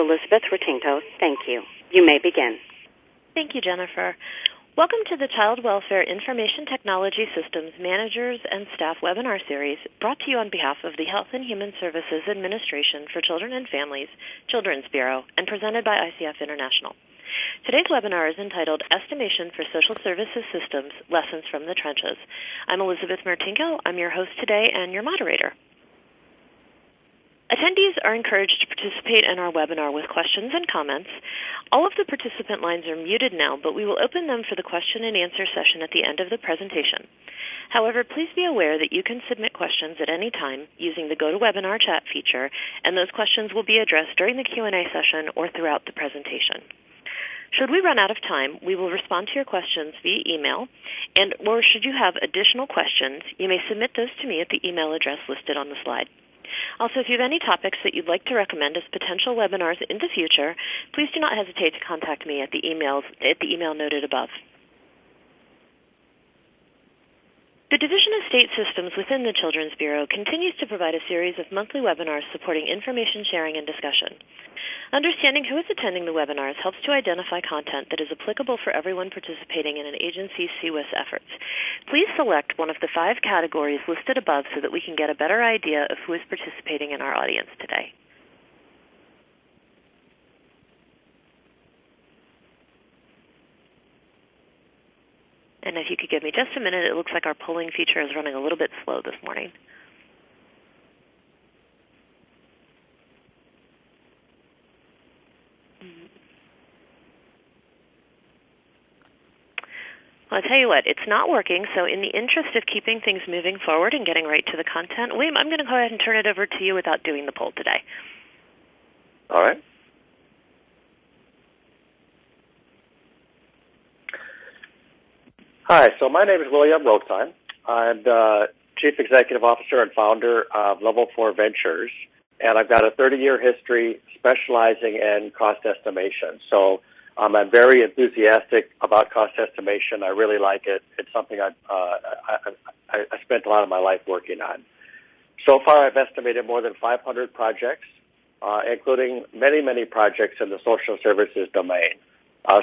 Elizabeth Ratinko. Thank you. You may begin. Thank you, Jennifer. Welcome to the Child Welfare Information Technology Systems Managers and Staff webinar series brought to you on behalf of the Health and Human Services Administration for Children and Families, Children's Bureau, and presented by ICF International. Today's webinar is entitled Estimation for Social Services Systems, Lessons from the Trenches. I'm Elizabeth Martinko. I'm your host today and your moderator. Attendees are encouraged to participate in our webinar with questions and comments. All of the participant lines are muted now, but we will open them for the question and answer session at the end of the presentation. However, please be aware that you can submit questions at any time using the GoToWebinar chat feature, and those questions will be addressed during the Q&A session or throughout the presentation. Should we run out of time, we will respond to your questions via email, or should you have additional questions, you may submit those to me at the email address listed on the slide. Also, if you have any topics that you'd like to recommend as potential webinars in the future, please do not hesitate to contact me at the email noted above. The Division of State Systems within the Children's Bureau continues to provide a series of monthly webinars supporting information sharing and discussion. Understanding who is attending the webinars helps to identify content that is applicable for everyone participating in an agency's CWIS efforts. Please select one of the 5 categories listed above so that we can get a better idea of who is participating in our audience today. And if you could give me just a minute, it looks like our polling feature is running a little bit slow this morning. Well, I'll tell you what, it's not working, so in the interest of keeping things moving forward and getting right to the content, William, I'm going to go ahead and turn it over to you without doing the poll today. All right. Hi, so my name is William Roetzheim. I'm the Chief Executive Officer and founder of Level 4 Ventures, and I've got a 30-year history specializing in cost estimation. So I'm very enthusiastic about cost estimation. I really like it. It's something I spent a lot of my life working on. So far, I've estimated more than 500 projects, including many, many projects in the social services domain.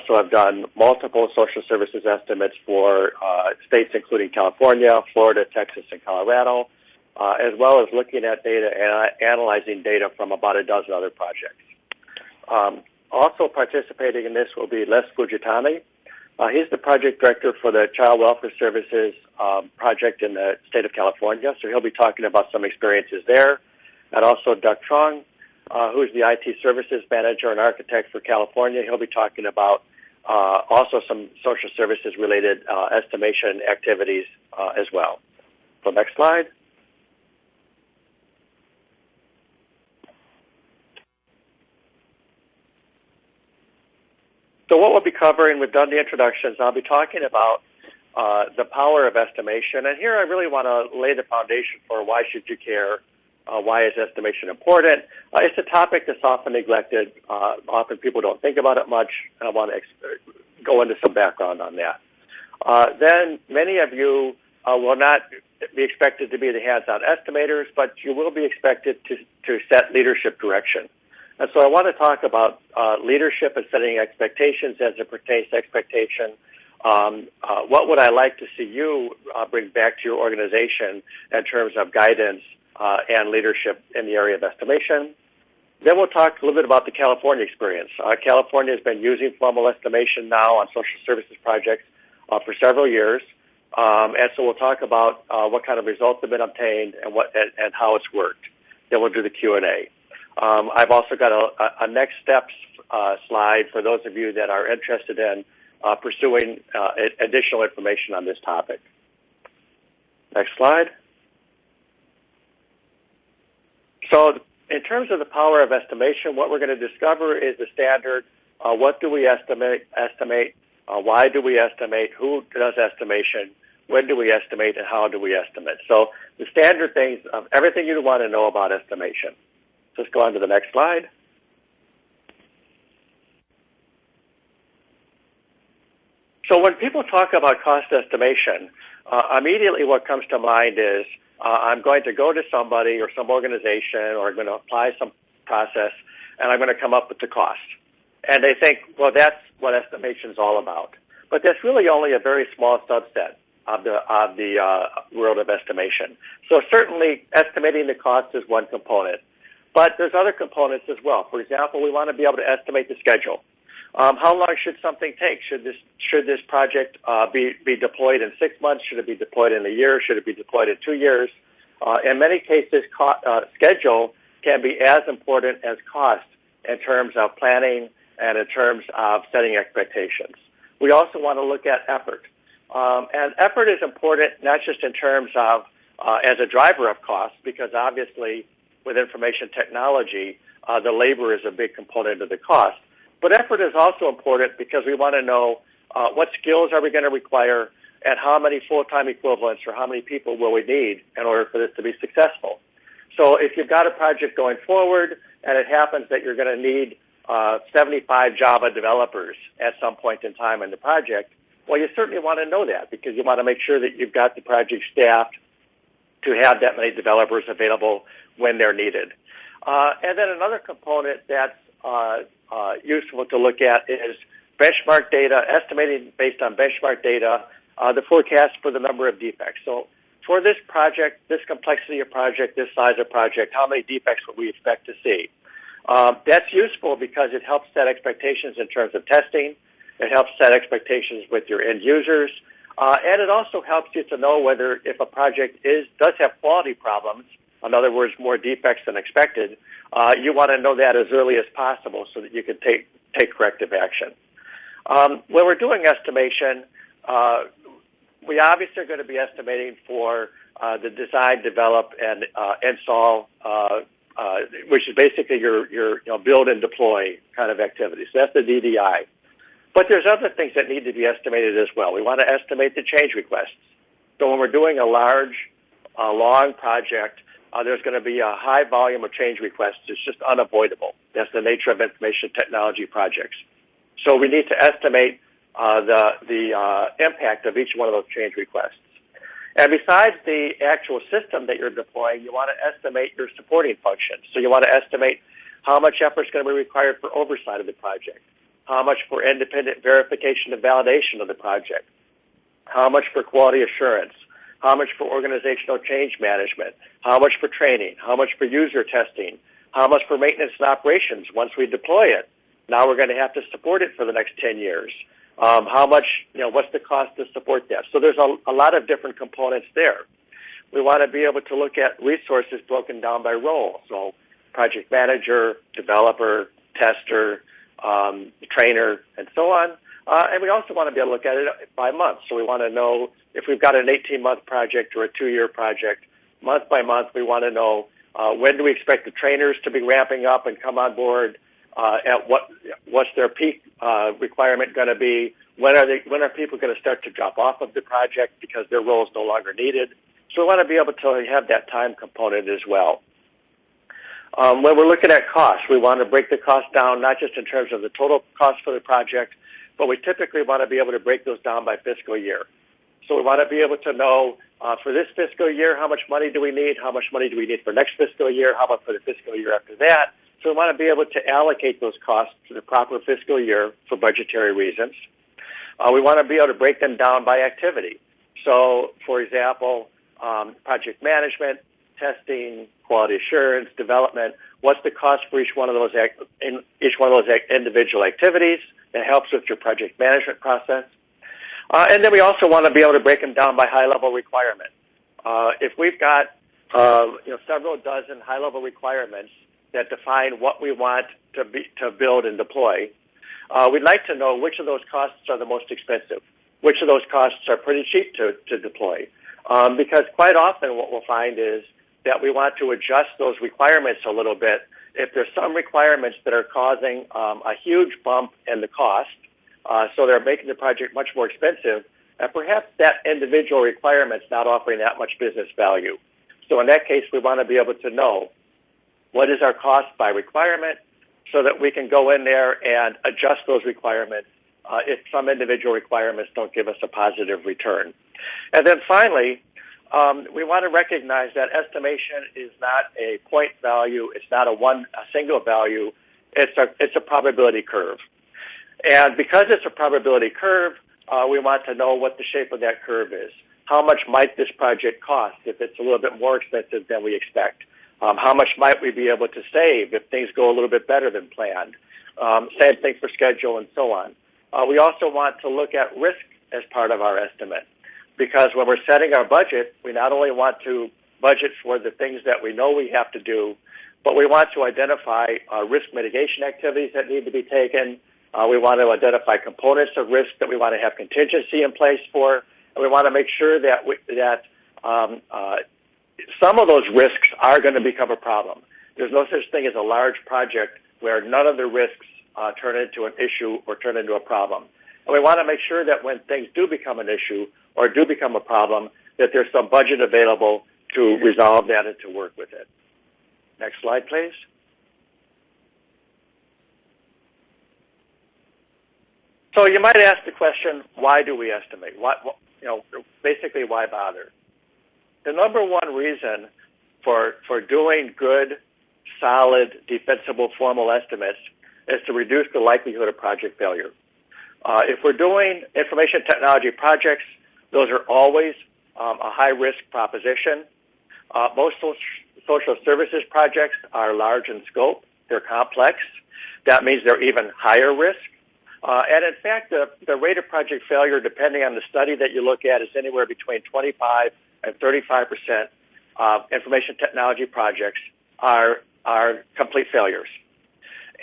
So I've done multiple social services estimates for states including California, Florida, Texas, and Colorado, as well as looking at data and analyzing data from about a dozen other projects. Also participating in this will be Les Fujitani. He's the project director for the Child Welfare Services project in the state of California, so he'll be talking about some experiences there. And also Duc Truong, who's the IT services manager and architect for California. He'll be talking about also some social services related estimation activities as well. So next slide. So what we'll be covering, we've done the introductions. I'll be talking about the power of estimation. And here I really want to lay the foundation for why should you care. Why is estimation important? It's a topic that's often neglected. Often people don't think about it much, and I want to go into some background on that. Then many of you will not be expected to be the hands-on estimators, but you will be expected to set leadership direction. And so I want to talk about leadership and setting expectations as it pertains to expectation. What would I like to see you bring back to your organization in terms of guidance and leadership in the area of estimation? Then we'll talk a little bit about the California experience. California has been using formal estimation now on social services projects for several years, and so we'll talk about what kind of results have been obtained and how it's worked. Then we'll do the Q&A. I've also got a next steps slide for those of you that are interested in pursuing additional information on this topic. Next slide. So in terms of the power of estimation, what we're going to discover is the standard. What do we estimate? Why do we estimate? Who does estimation? When do we estimate? And how do we estimate? So the standard things of everything you want to know about estimation. Let's go on to the next slide. So when people talk about cost estimation, immediately what comes to mind is I'm going to go to somebody or some organization or I'm going to apply some process and I'm going to come up with the cost. And they think, well, that's what estimation is all about. But that's really only a very small subset of the world of estimation. So certainly estimating the cost is one component. But there's other components as well. For example, we want to be able to estimate the schedule. How long should something take? Should this project be deployed in 6 months? Should it be deployed in a year? Should it be deployed in 2 years? In many cases, schedule can be as important as cost in terms of planning and in terms of setting expectations. We also want to look at effort. And effort is important not just in terms of as a driver of cost, because obviously with information technology, the labor is a big component of the cost. But effort is also important because we want to know what skills are we going to require and how many full-time equivalents or how many people will we need in order for this to be successful. So if you've got a project going forward and it happens that you're going to need 75 Java developers at some point in time in the project, well, you certainly want to know that because you want to make sure that you've got the project staffed to have that many developers available when they're needed. And then another component that's useful to look at is benchmark data, estimating based on benchmark data, the forecast for the number of defects. So for this project, this complexity of project, this size of project, how many defects would we expect to see? That's useful because it helps set expectations in terms of testing. It helps set expectations with your end users. And it also helps you to know whether if a project does have quality problems, in other words, more defects than expected, you want to know that as early as possible so that you can take corrective action. When we're doing estimation, we obviously are going to be estimating for the design, develop, and install, which is basically your build and deploy kind of activity. So that's the DDI. But there's other things that need to be estimated as well. We want to estimate the change requests. So when we're doing a large, long project, there's going to be a high volume of change requests. It's just unavoidable. That's the nature of information technology projects. So we need to estimate the impact of each one of those change requests. And besides the actual system that you're deploying, you want to estimate your supporting functions. So you want to estimate how much effort is going to be required for oversight of the project, how much for independent verification and validation of the project, how much for quality assurance, how much for organizational change management, how much for training, how much for user testing, how much for maintenance and operations once we deploy it. Now we're going to have to support it for the next 10 years. How much, what's the cost to support that? So there's a lot of different components there. We want to be able to look at resources broken down by role. So project manager, developer, tester, trainer, and so on. And we also want to be able to look at it by month. So we want to know if we've got an 18-month project or a 2-year project, month by month, we want to know when do we expect the trainers to be ramping up and come on board, at what's their peak requirement going to be, when are people going to start to drop off of the project because their role is no longer needed. So we want to be able to have that time component as well. When we're looking at costs, we want to break the cost down, not just in terms of the total cost for the project, but we typically want to be able to break those down by fiscal year. So we want to be able to know for this fiscal year, how much money do we need? How much money do we need for next fiscal year? How about for the fiscal year after that? So we want to be able to allocate those costs to the proper fiscal year for budgetary reasons. We want to be able to break them down by activity. So, for example, project management, testing, quality assurance, development. What's the cost for each one of those individual activities? It helps with your project management process. And then we also want to be able to break them down by high-level requirement. If we've got several dozen high-level requirements that define what we want to build and deploy, we'd like to know which of those costs are the most expensive, which of those costs are pretty cheap to deploy. Because quite often what we'll find is that we want to adjust those requirements a little bit. If there's some requirements that are causing a huge bump in the cost, so they're making the project much more expensive, and perhaps that individual requirement's not offering that much business value. So in that case, we want to be able to know what is our cost by requirement so that we can go in there and adjust those requirements if some individual requirements don't give us a positive return. And then finally, we want to recognize that estimation is not a point value. It's not a single value. it's a probability curve. And because it's a probability curve, we want to know what the shape of that curve is. How much might this project cost if it's a little bit more expensive than we expect? How much might we be able to save if things go a little bit better than planned? Same thing for schedule and so on. We also want to look at risk as part of our estimate, because when we're setting our budget, we not only want to budget for the things that we know we have to do, but we want to identify risk mitigation activities that need to be taken. We want to identify components of risk that we want to have contingency in place for, and we want to make sure that some of those risks are going to become a problem. There's no such thing as a large project where none of the risks turn into an issue or turn into a problem. And we want to make sure that when things do become an issue or do become a problem, that there's some budget available to resolve that and to work with it. Next slide, please. So you might ask the question, why do we estimate? Basically, why bother? The number one reason for doing good, solid, defensible, formal estimates is to reduce the likelihood of project failure. If we're doing information technology projects, those are always a high-risk proposition. Most social services projects are large in scope. They're complex. That means they're even higher risk. And in fact, the rate of project failure, depending on the study that you look at, is anywhere between 25 and 35% of information technology projects are complete failures.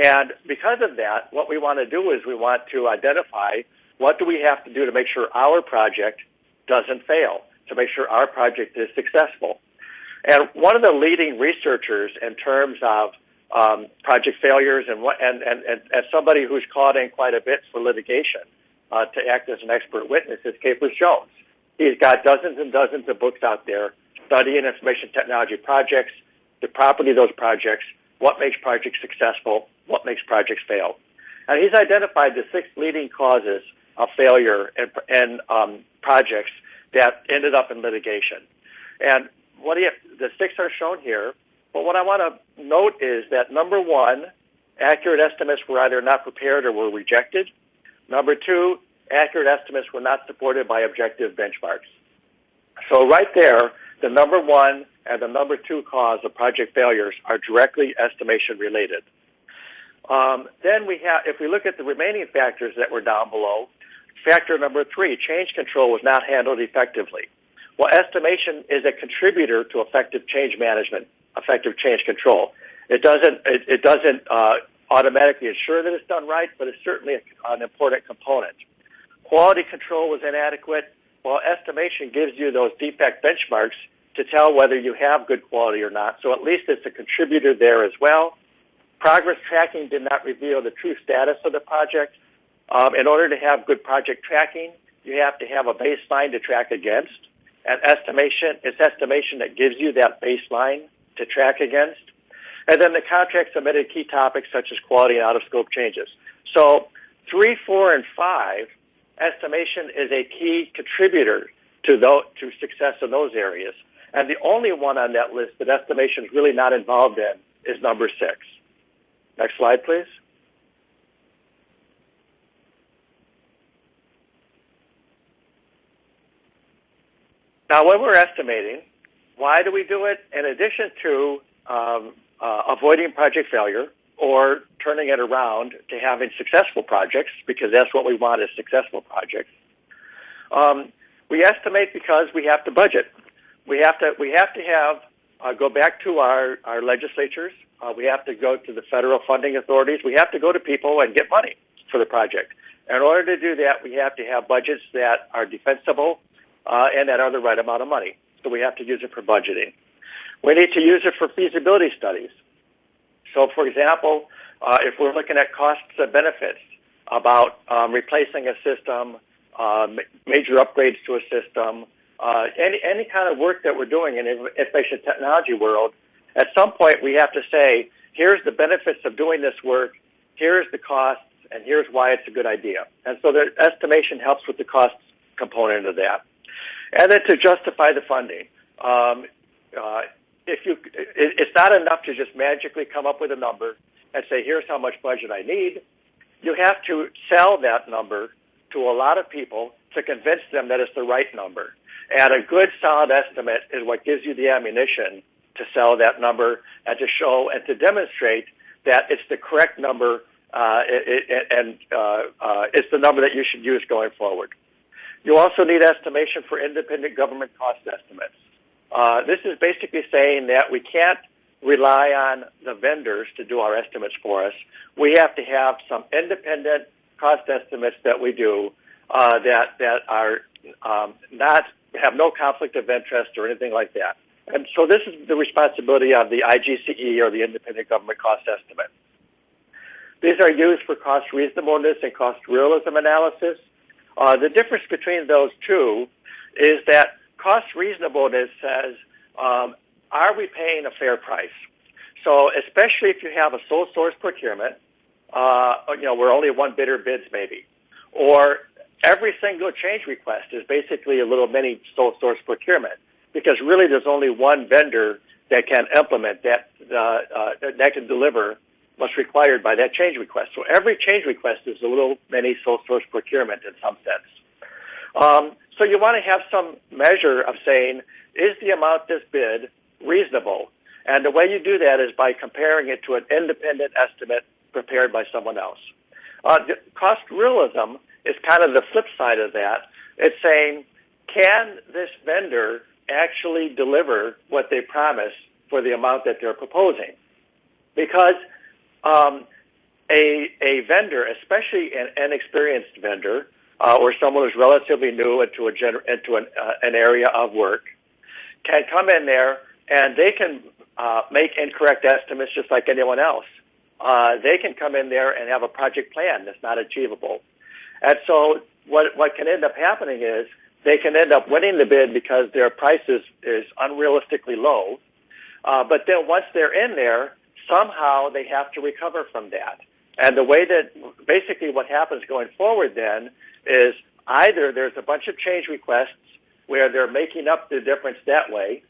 And because of that, what we want to do is we want to identify what do we have to do to make sure our project doesn't fail, to make sure our project is successful. And one of the leading researchers in terms of project failures and as somebody who's called in quite a bit for litigation to act as an expert witness is Capers Jones. He's got dozens and dozens of books out there studying information technology projects, the property of those projects, what makes projects successful, what makes projects fail. And he's identified the 6 leading causes of failure in projects that ended up in litigation. And the 6 are shown here. But what I want to note is that, number 1, accurate estimates were either not prepared or were rejected. Number 2, accurate estimates were not supported by objective benchmarks. So right there, the number 1 and the number 2 cause of project failures are directly estimation related. Then if we look at the remaining factors that were down below, factor number 3, change control was not handled effectively. Well, estimation is a contributor to effective change management, effective change control. It doesn't automatically ensure that it's done right, but it's certainly an important component. Quality control was inadequate. Well, estimation gives you those defect benchmarks to tell whether you have good quality or not, so at least it's a contributor there as well. Progress tracking did not reveal the true status of the project. In order to have good project tracking, you have to have a baseline to track against. And it's estimation that gives you that baseline to track against. And then the contract submitted key topics such as quality and out-of-scope changes. So 3, 4, and 5, estimation is a key contributor to success in those areas. And the only one on that list that estimation is really not involved in is number 6. Next slide, please. Now, when we're estimating, why do we do it? In addition to avoiding project failure or turning it around to having successful projects, because that's what we want is successful projects, we estimate because we have to budget. We have to go back to our legislatures. We have to go to the federal funding authorities. We have to go to people and get money for the project. In order to do that, we have to have budgets that are defensible and that are the right amount of money. So we have to use it for budgeting. We need to use it for feasibility studies. So, for example, if we're looking at costs and benefits about replacing a system, major upgrades to a system, any kind of work that we're doing in the information technology world, at some point we have to say, here's the benefits of doing this work, here's the costs, and here's why it's a good idea. And so the estimation helps with the cost component of that. And then to justify the funding. It's not enough to just magically come up with a number. and say, here's how much budget I need. You have to sell that number to a lot of people to convince them that it's the right number. And a good, solid estimate is what gives you the ammunition to sell that number and to show and to demonstrate that it's the correct number and it's the number that you should use going forward. You also need estimation for independent government cost estimates. This is basically saying that we can't rely on the vendors to do our estimates for us. We have to have some independent cost estimates that we do that are not have no conflict of interest or anything like that. And so this is the responsibility of the IGCE, or the Independent Government Cost Estimate. These are used for cost reasonableness and cost realism analysis. The difference between those two is that cost reasonableness says, are we paying a fair price? So especially if you have a sole source procurement, where only one bidder bids maybe, or every single change request is basically a little mini sole source procurement, because really there's only one vendor that can implement that can deliver what's required by that change request. So every change request is a little mini sole source procurement in some sense. So you want to have some measure of saying, is the amount this bid reasonable? And the way you do that is by comparing it to an independent estimate prepared by someone else. Cost realism is kind of the flip side of that. It's saying, can this vendor actually deliver what they promise for the amount that they're proposing? Because a vendor, especially an inexperienced vendor, or someone who's relatively new into an area of work, can come in there and they can make incorrect estimates just like anyone else. They can come in there and have a project plan that's not achievable. And so what can end up happening is they can end up winning the bid because their price is unrealistically low. But then once they're in there, somehow they have to recover from that. And the way that basically what happens going forward then is either there's a bunch of change requests where they're making up the difference that way,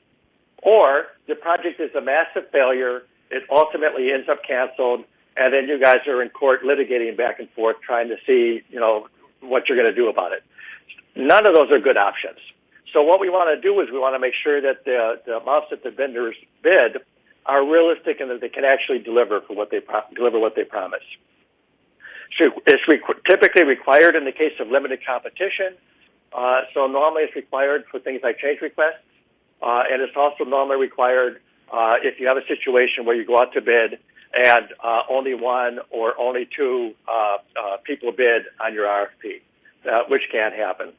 or the project is a massive failure, it ultimately ends up canceled, and then you guys are in court litigating back and forth trying to see, what you're going to do about it. None of those are good options. So what we want to do is we want to make sure that the amounts that the vendors bid are realistic and that they can actually deliver what they promise. So it's typically required in the case of limited competition. So normally it's required for things like change requests, and it's also normally required if you have a situation where you go out to bid and only one or only two people bid on your RFP, which can happen.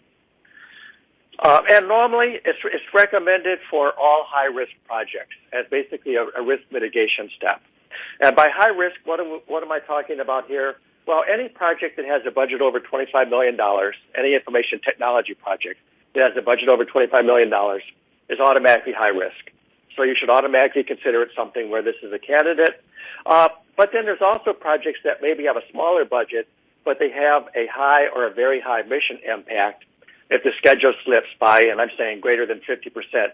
And normally it's recommended for all high-risk projects as basically a risk mitigation step. And by high risk, what am I talking about here? Well, any project that has a budget over $25 million, any information technology project that has a budget over $25 million is automatically high risk. So you should automatically consider it something where this is a candidate. But then there's also projects that maybe have a smaller budget, but they have a high or a very high mission impact if the schedule slips by, and I'm saying greater than 50%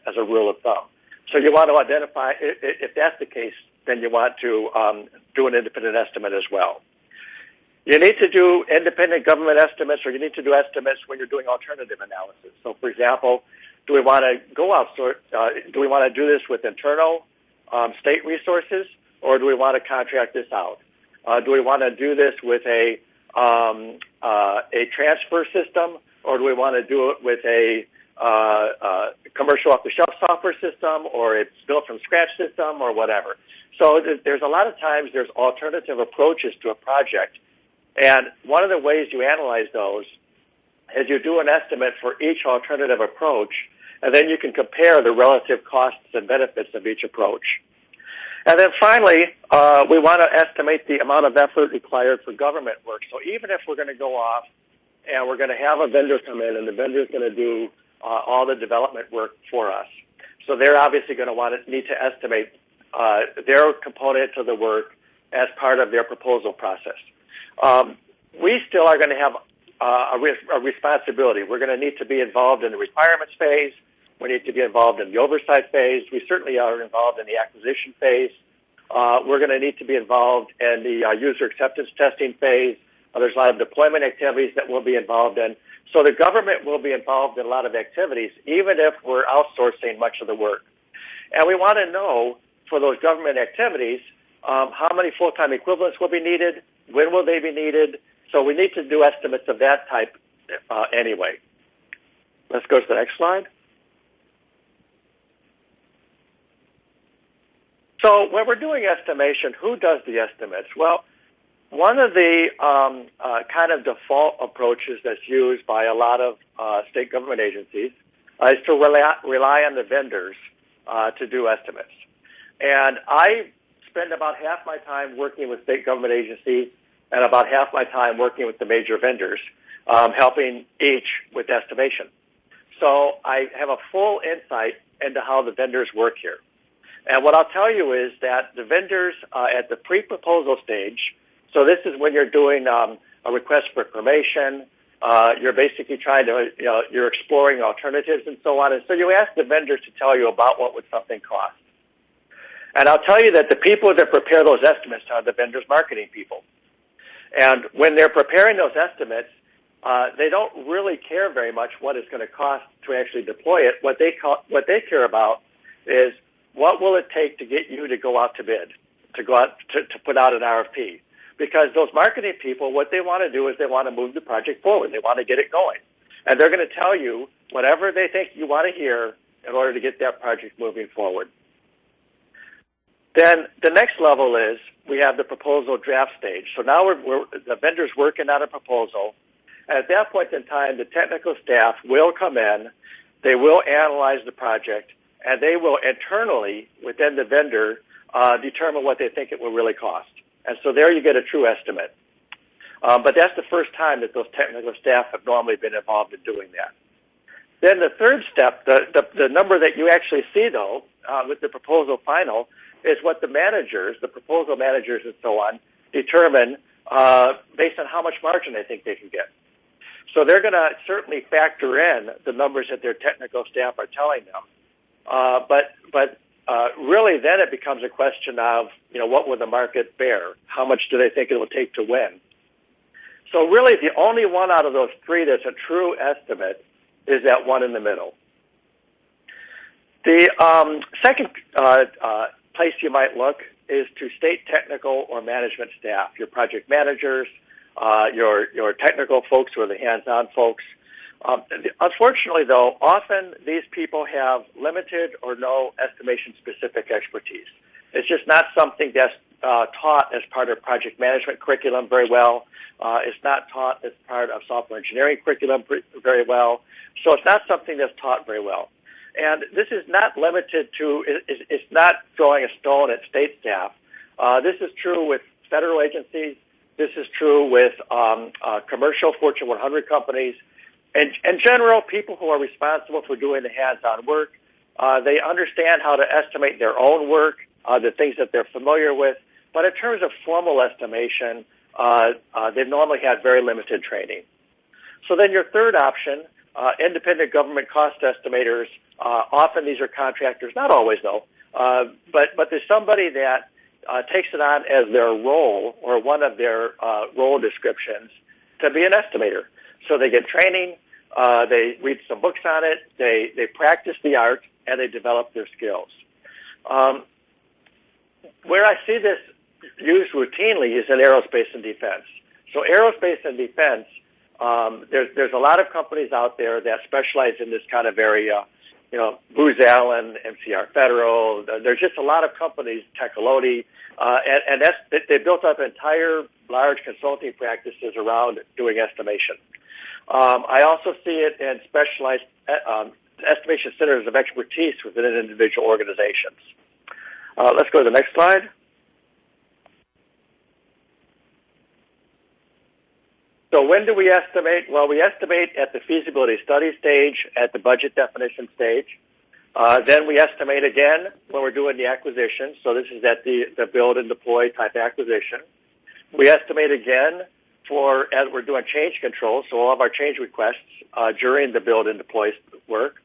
as a rule of thumb. So you want to identify, if that's the case, then you want to do an independent estimate as well. You need to do independent government estimates, or you need to do estimates when you're doing alternative analysis. So, for example, do we want to go outsource? Do we want to do this with internal state resources, or do we want to contract this out? Do we want to do this with a transfer system, or do we want to do it with a commercial off-the-shelf software system, or a built-from-scratch system, or whatever? So there's a lot of times there's alternative approaches to a project, and one of the ways you analyze those is you do an estimate for each alternative approach, and then you can compare the relative costs and benefits of each approach. And then finally, we want to estimate the amount of effort required for government work. So even if we're going to go off and we're going to have a vendor come in, and the vendor is going to do all the development work for us, so they're obviously going to need to estimate their component of the work as part of their proposal process. We still are going to have a responsibility. We're going to need to be involved in the requirements phase. We need to be involved in the oversight phase. We certainly are involved in the acquisition phase. We're going to need to be involved in the user acceptance testing phase. There's a lot of deployment activities that we'll be involved in. So the government will be involved in a lot of activities, even if we're outsourcing much of the work. And we want to know, for those government activities, how many full-time equivalents will be needed, when will they be needed. So we need to do estimates of that type anyway. Let's go to the next slide. So when we're doing estimation, who does the estimates? Well, one of the kind of default approaches that's used by a lot of state government agencies is to rely on the vendors to do estimates. And I spend about half my time working with state government agencies and about half my time working with the major vendors, helping each with estimation. So I have a full insight into how the vendors work here. And what I'll tell you is that the vendors at the pre-proposal stage, so this is when you're doing a request for information, you're basically trying to, you're exploring alternatives and so on. And so you ask the vendors to tell you about what would something cost. And I'll tell you that the people that prepare those estimates are the vendors' marketing people. And when they're preparing those estimates, they don't really care very much what it's going to cost to actually deploy it. What they care about is what will it take to get you to go out to bid, to go out to put out an RFP. Because those marketing people, what they want to do is they want to move the project forward. They want to get it going. And they're going to tell you whatever they think you want to hear in order to get that project moving forward. Then the next level is we have the proposal draft stage. So now the vendor's working on a proposal. And at that point in time, the technical staff will come in, they will analyze the project, and they will internally, within the vendor, determine what they think it will really cost. And so there you get a true estimate. But that's the first time that those technical staff have normally been involved in doing that. Then the third step, the number that you actually see, though, with the proposal final, is what the managers, the proposal managers and so on, determine based on how much margin they think they can get. So they're going to certainly factor in the numbers that their technical staff are telling them. But really then it becomes a question of, what will the market bear? How much do they think it will take to win? So really the only one out of those three that's a true estimate is that one in the middle. The second place you might look is to state technical or management staff, your project managers, your technical folks who are the hands-on folks. Unfortunately, though, often these people have limited or no estimation-specific expertise. It's just not something that's taught as part of project management curriculum very well. It's not taught as part of software engineering curriculum very well. So it's not something that's taught very well. And this is not limited to, it's not throwing a stone at state staff. This is true with federal agencies. This is true with commercial Fortune 100 companies. And in general, people who are responsible for doing the hands-on work, they understand how to estimate their own work, the things that they're familiar with. But in terms of formal estimation, they've normally had very limited training. So then your third option, independent government cost estimators, often these are contractors, not always though, but there's somebody that takes it on as their role or one of their role descriptions to be an estimator. So they get training, they read some books on it, they practice the art, and they develop their skills. Where I see this used routinely is in aerospace and defense. So aerospace and defense, there's a lot of companies out there that specialize in this kind of area. Booz Allen, MCR Federal. There's just a lot of companies, Tecolodi, and they built up entire large consulting practices around doing estimation. I also see it in specialized estimation centers of expertise within individual organizations. Let's go to the next slide. So when do we estimate? Well, we estimate at the feasibility study stage, at the budget definition stage. Then we estimate again when we're doing the acquisition. So this is at the build and deploy type acquisition. We estimate again as we're doing change control, so all of our change requests during the build and deploy work.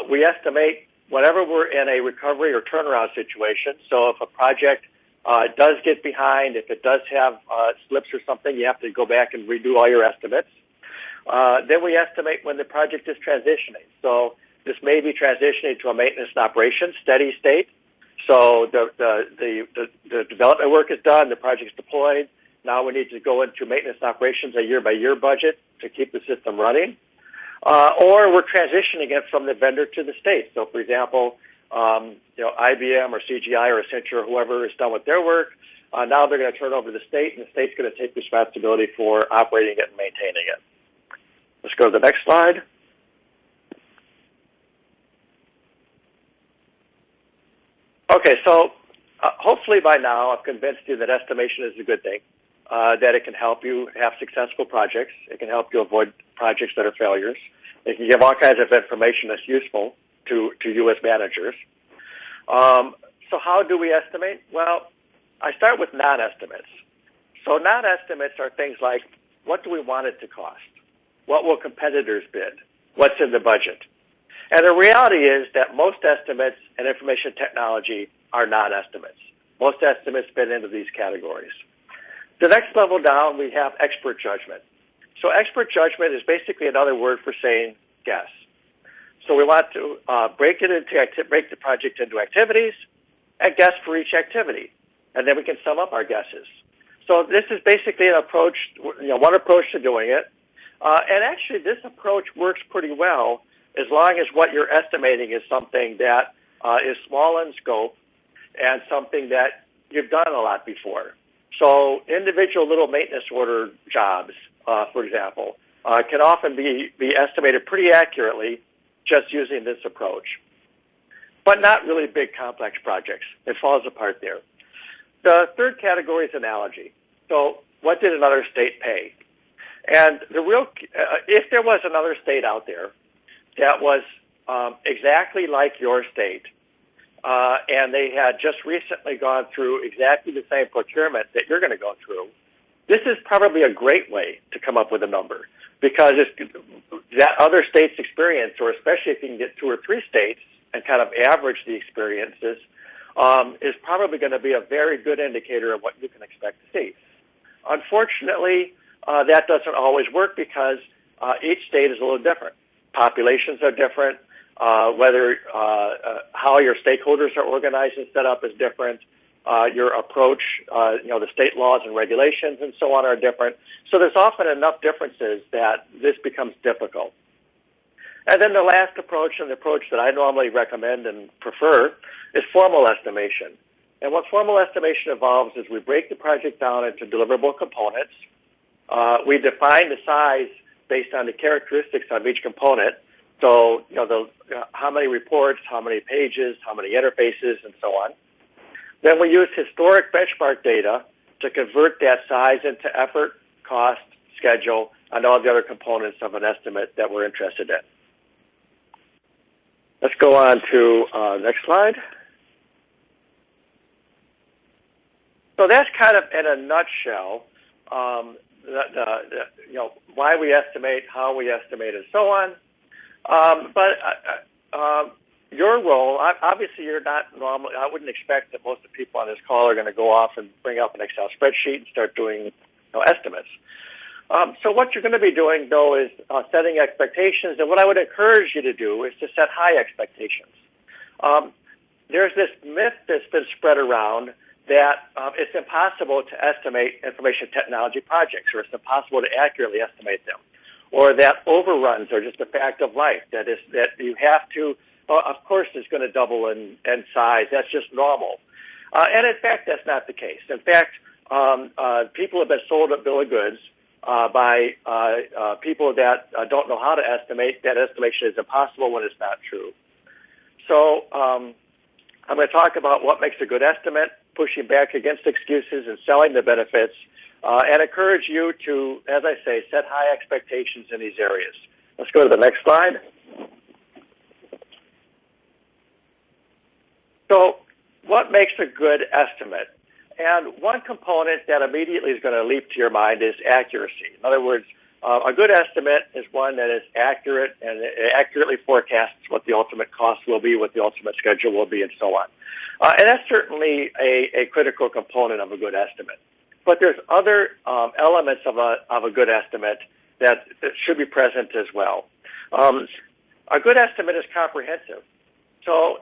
We estimate whenever we're in a recovery or turnaround situation, so if a project does get behind, if it does have slips or something, you have to go back and redo all your estimates. Then we estimate when the project is transitioning. So this may be transitioning to a maintenance and operations steady state. So the development work is done, the project's deployed. Now we need to go into maintenance and operations, a year-by-year budget to keep the system running. Or we're transitioning it from the vendor to the state. So, for example, IBM or CGI or Accenture or whoever is done with their work, now they're going to turn it over to the state, and the state's going to take responsibility for operating it and maintaining it. Let's go to the next slide. Okay, so hopefully by now I've convinced you that estimation is a good thing, that it can help you have successful projects. It can help you avoid projects that are failures. It can give all kinds of information that's useful to you as managers. So how do we estimate? Well, I start with non-estimates. So non-estimates are things like, what do we want it to cost? What will competitors bid? What's in the budget? And the reality is that most estimates in information technology are non-estimates. Most estimates fit into these categories. The next level down, we have expert judgment. So expert judgment is basically another word for saying guess. So we want to break the project into activities and guess for each activity, and then we can sum up our guesses. So this is basically an approach, one approach to doing it. And actually, this approach works pretty well as long as what you're estimating is something that is small in scope and something that you've done a lot before. So individual little maintenance order jobs, for example, can often be estimated pretty accurately just using this approach. But not really big, complex projects. It falls apart there. The third category is analogy. So what did another state pay? And if there was another state out there that was exactly like your state, and they had just recently gone through exactly the same procurement that you're going to go through, this is probably a great way to come up with a number, because that other state's experience, or especially if you can get 2 or 3 states and kind of average the experiences, is probably going to be a very good indicator of what you can expect to see. Unfortunately, that doesn't always work because each state is a little different. Populations are different. Whether how your stakeholders are organized and set up is different. Your approach, the state laws and regulations and so on are different. So there's often enough differences that this becomes difficult. And then the last approach, and the approach that I normally recommend and prefer, is formal estimation. And what formal estimation involves is we break the project down into deliverable components. We define the size based on the characteristics of each component. So, how many reports, how many pages, how many interfaces, and so on. Then we use historic benchmark data to convert that size into effort, cost, schedule, and all the other components of an estimate that we're interested in. Let's go on to the next slide. So that's kind of in a nutshell why we estimate, how we estimate, and so on. But your role, obviously, you're not normal. I wouldn't expect that most of the people on this call are going to go off and bring up an Excel spreadsheet and start doing estimates. So what you're going to be doing, though, is setting expectations. And what I would encourage you to do is to set high expectations. There's this myth that's been spread around that it's impossible to estimate information technology projects, or it's impossible to accurately estimate them, or that overruns are just a fact of life, that you have to, of course it's going to double in size, that's just normal. And in fact, that's not the case. In fact, people have been sold a bill of goods by people that don't know how to estimate. That estimation is impossible when it's not true. So I'm going to talk about what makes a good estimate, pushing back against excuses and selling the benefits, and encourage you to, as I say, set high expectations in these areas. Let's go to the next slide. So what makes a good estimate? And one component that immediately is going to leap to your mind is accuracy. In other words, A good estimate is one that is accurate and it accurately forecasts what the ultimate cost will be, what the ultimate schedule will be, and so on. And that's certainly a critical component of a good estimate. But there's other elements of a good estimate that should be present as well. A good estimate is comprehensive. So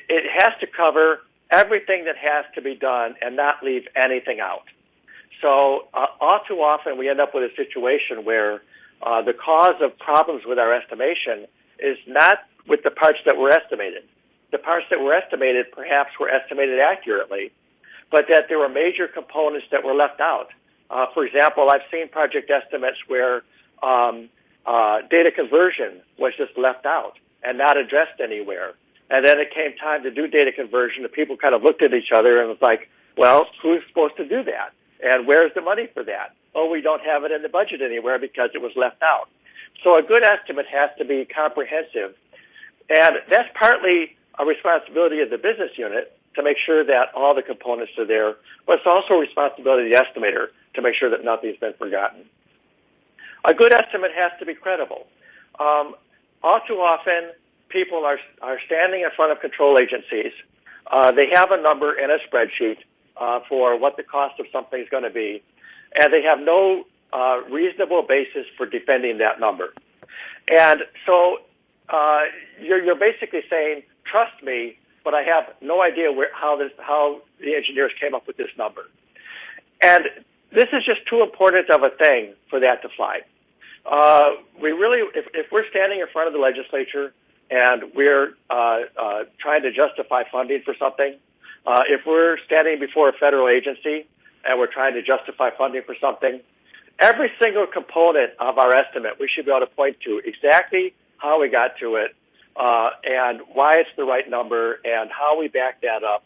it has to cover everything that has to be done and not leave anything out. So all too often we end up with a situation where the cause of problems with our estimation is not with the parts that were estimated. The parts that were estimated perhaps were estimated accurately, but that there were major components that were left out. For example, I've seen project estimates where data conversion was just left out and not addressed anywhere. And then it came time to do data conversion. The people kind of looked at each other and was like, well, who's supposed to do that? And where's the money for that? Oh, we don't have it in the budget anywhere because it was left out. So a good estimate has to be comprehensive. And that's partly a responsibility of the business unit to make sure that all the components are there, but it's also a responsibility of the estimator to make sure that nothing's been forgotten. A good estimate has to be credible. All too often, people are standing in front of control agencies. They have a number in a spreadsheet for what the cost of something is going to be, and they have no reasonable basis for defending that number. And so you're basically saying, trust me, but I have no idea how the engineers came up with this number. And this is just too important of a thing for that to fly. We really, if we're standing in front of the legislature and we're trying to justify funding for something, if we're standing before a federal agency and we're trying to justify funding for something, every single component of our estimate we should be able to point to exactly how we got to it, and why it's the right number, and how we back that up,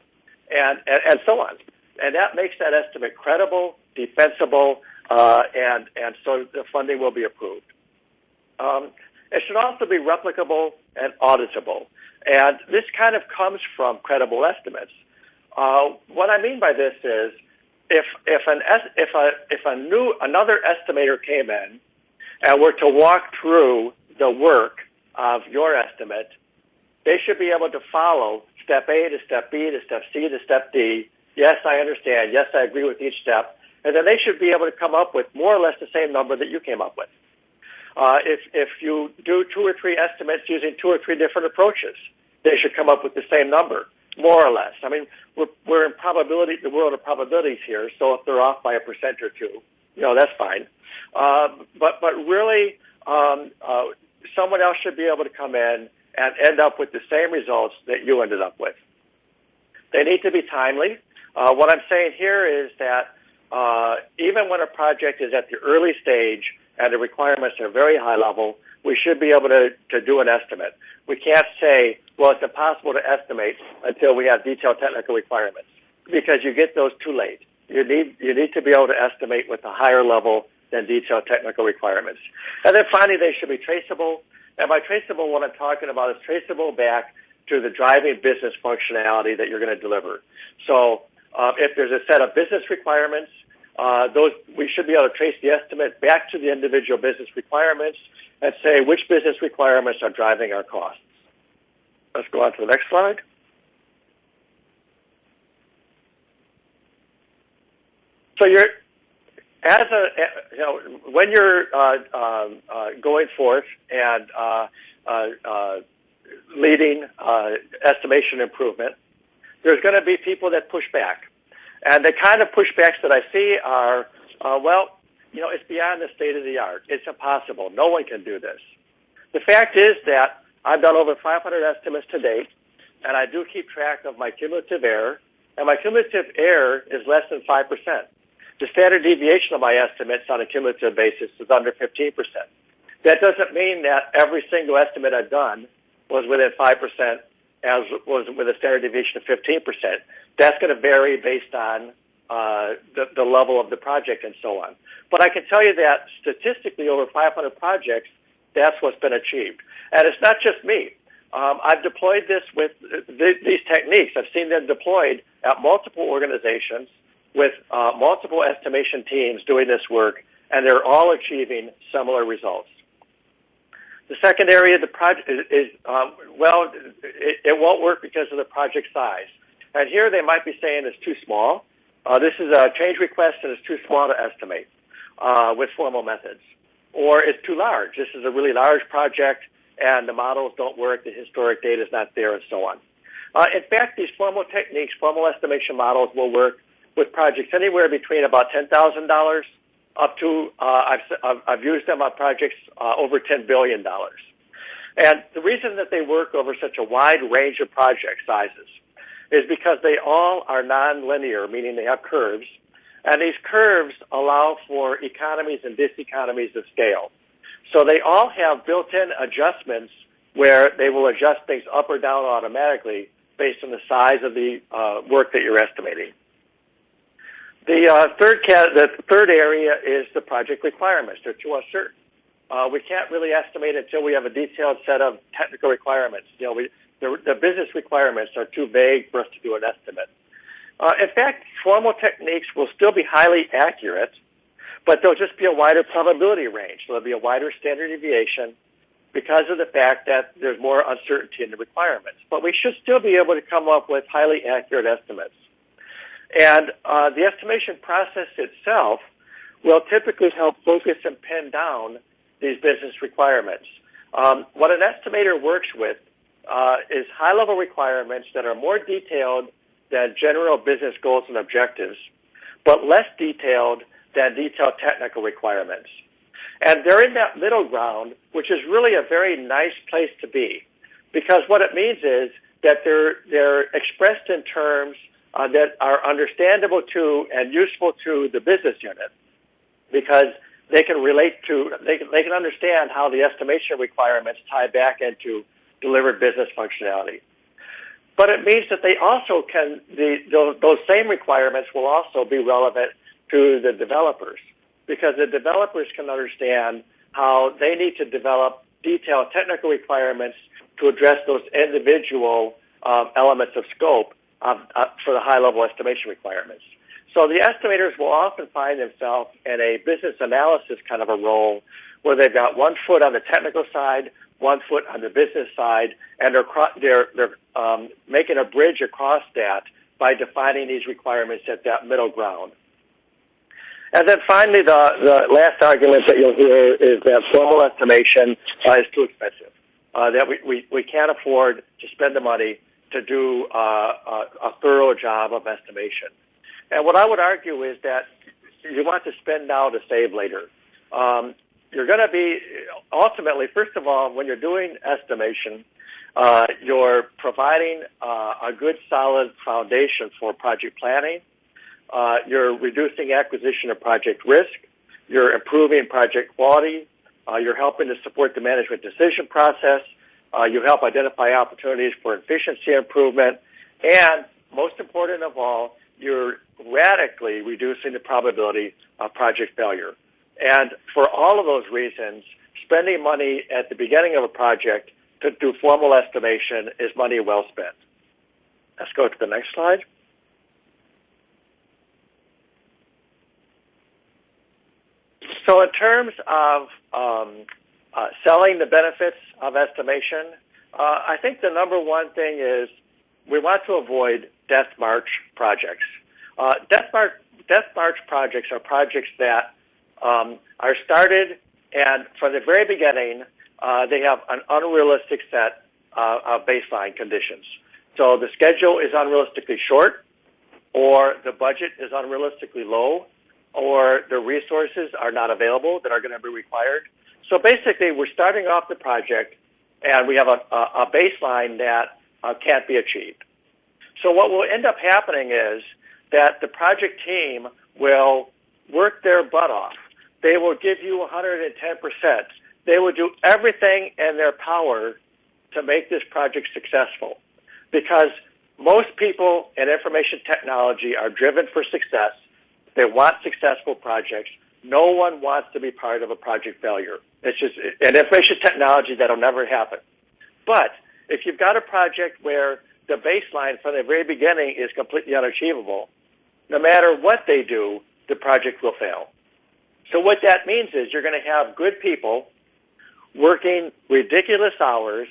and so on. And that makes that estimate credible, defensible, and so the funding will be approved. It should also be replicable and auditable, and this kind of comes from credible estimates. What I mean by this is, if another estimator came in and were to walk through the work of your estimate, they should be able to follow step A to step B to step C to step D. Yes, I understand. Yes, I agree with each step. And then they should be able to come up with more or less the same number that you came up with. If you do 2 or 3 estimates using 2 or 3 different approaches, they should come up with the same number, more or less. I mean, we're in the world of probabilities here, so if they're off by 1% or 2, that's fine. But really, someone else should be able to come in and end up with the same results that you ended up with. They need to be timely. What I'm saying here is that even when a project is at the early stage and the requirements are very high level, we should be able to do an estimate. We can't say, well, it's impossible to estimate until we have detailed technical requirements, because you get those too late. You need to be able to estimate with a higher level than detailed technical requirements. And then finally, they should be traceable. And by traceable, what I'm talking about is traceable back to the driving business functionality that you're going to deliver. So if there's a set of business requirements, we should be able to trace the estimate back to the individual business requirements and say which business requirements are driving our costs. Let's go on to the next slide. So when you're going forth and leading estimation improvement, there's going to be people that push back. And the kind of pushbacks that I see are, it's beyond the state of the art. It's impossible. No one can do this. The fact is that I've done over 500 estimates to date, and I do keep track of my cumulative error, and my cumulative error is less than 5%. The standard deviation of my estimates on a cumulative basis is under 15%. That doesn't mean that every single estimate I've done was within 5%, as was with a standard deviation of 15%. That's going to vary based on the level of the project and so on. But I can tell you that statistically, over 500 projects, that's what's been achieved. And it's not just me. I've deployed this with these techniques. I've seen them deployed at multiple organizations with multiple estimation teams doing this work and they're all achieving similar results. The second area of the project is it won't work because of the project size. And here they might be saying it's too small. This is a change request and it's too small to estimate with formal methods. Or it's too large. This is a really large project and the models don't work, the historic data is not there, and so on. In fact, these formal techniques, formal estimation models will work with projects anywhere between about $10,000 up to, I've used them on projects over $10 billion. And the reason that they work over such a wide range of project sizes is because they all are nonlinear, meaning they have curves, and these curves allow for economies and diseconomies of scale. So they all have built-in adjustments where they will adjust things up or down automatically based on the size of the work that you're estimating. The third area is the project requirements. They're too uncertain. We can't really estimate until we have a detailed set of technical requirements. The business requirements are too vague for us to do an estimate. In fact, formal techniques will still be highly accurate, but there'll just be a wider probability range. So there'll be a wider standard deviation because of the fact that there's more uncertainty in the requirements. But we should still be able to come up with highly accurate estimates. And the estimation process itself will typically help focus and pin down these business requirements. What an estimator works with is high-level requirements that are more detailed than general business goals and objectives, but less detailed than detailed technical requirements. And they're in that middle ground, which is really a very nice place to be, because what it means is that they're expressed in terms that are understandable to and useful to the business unit, because they can relate to, they can understand how the estimation requirements tie back into delivered business functionality. But it means that they also can, those same requirements will also be relevant to the developers, because the developers can understand how they need to develop detailed technical requirements to address those individual elements of scope for the high-level estimation requirements. So the estimators will often find themselves in a business analysis kind of a role where they've got one foot on the technical side, one foot on the business side, and they're making a bridge across that by defining these requirements at that middle ground. And then finally, the last argument that you'll hear is that formal estimation is too expensive, that we can't afford to spend the money to do a thorough job of estimation. And what I would argue is that you want to spend now to save later. You're going to be, ultimately, first of all, when you're doing estimation, you're providing a good, solid foundation for project planning. You're reducing acquisition of project risk. You're improving project quality. You're helping to support the management decision process. You help identify opportunities for efficiency improvement. And most important of all, you're radically reducing the probability of project failure. And for all of those reasons, spending money at the beginning of a project to do formal estimation is money well spent. Let's go to the next slide. So in terms of selling the benefits of estimation, I think the number one thing is we want to avoid death march projects. Death march projects are projects that are started, and from the very beginning, they have an unrealistic set of baseline conditions. So the schedule is unrealistically short, or the budget is unrealistically low, or the resources are not available that are going to be required. So basically, we're starting off the project, and we have a baseline that can't be achieved. So what will end up happening is that the project team will work their butt off. They will give you 110%. They will do everything in their power to make this project successful, because most people in information technology are driven for success. They want successful projects. No one wants to be part of a project failure. It's just, in information technology, that'll never happen. But if you've got a project where the baseline from the very beginning is completely unachievable, no matter what they do, the project will fail. So what that means is you're going to have good people working ridiculous hours,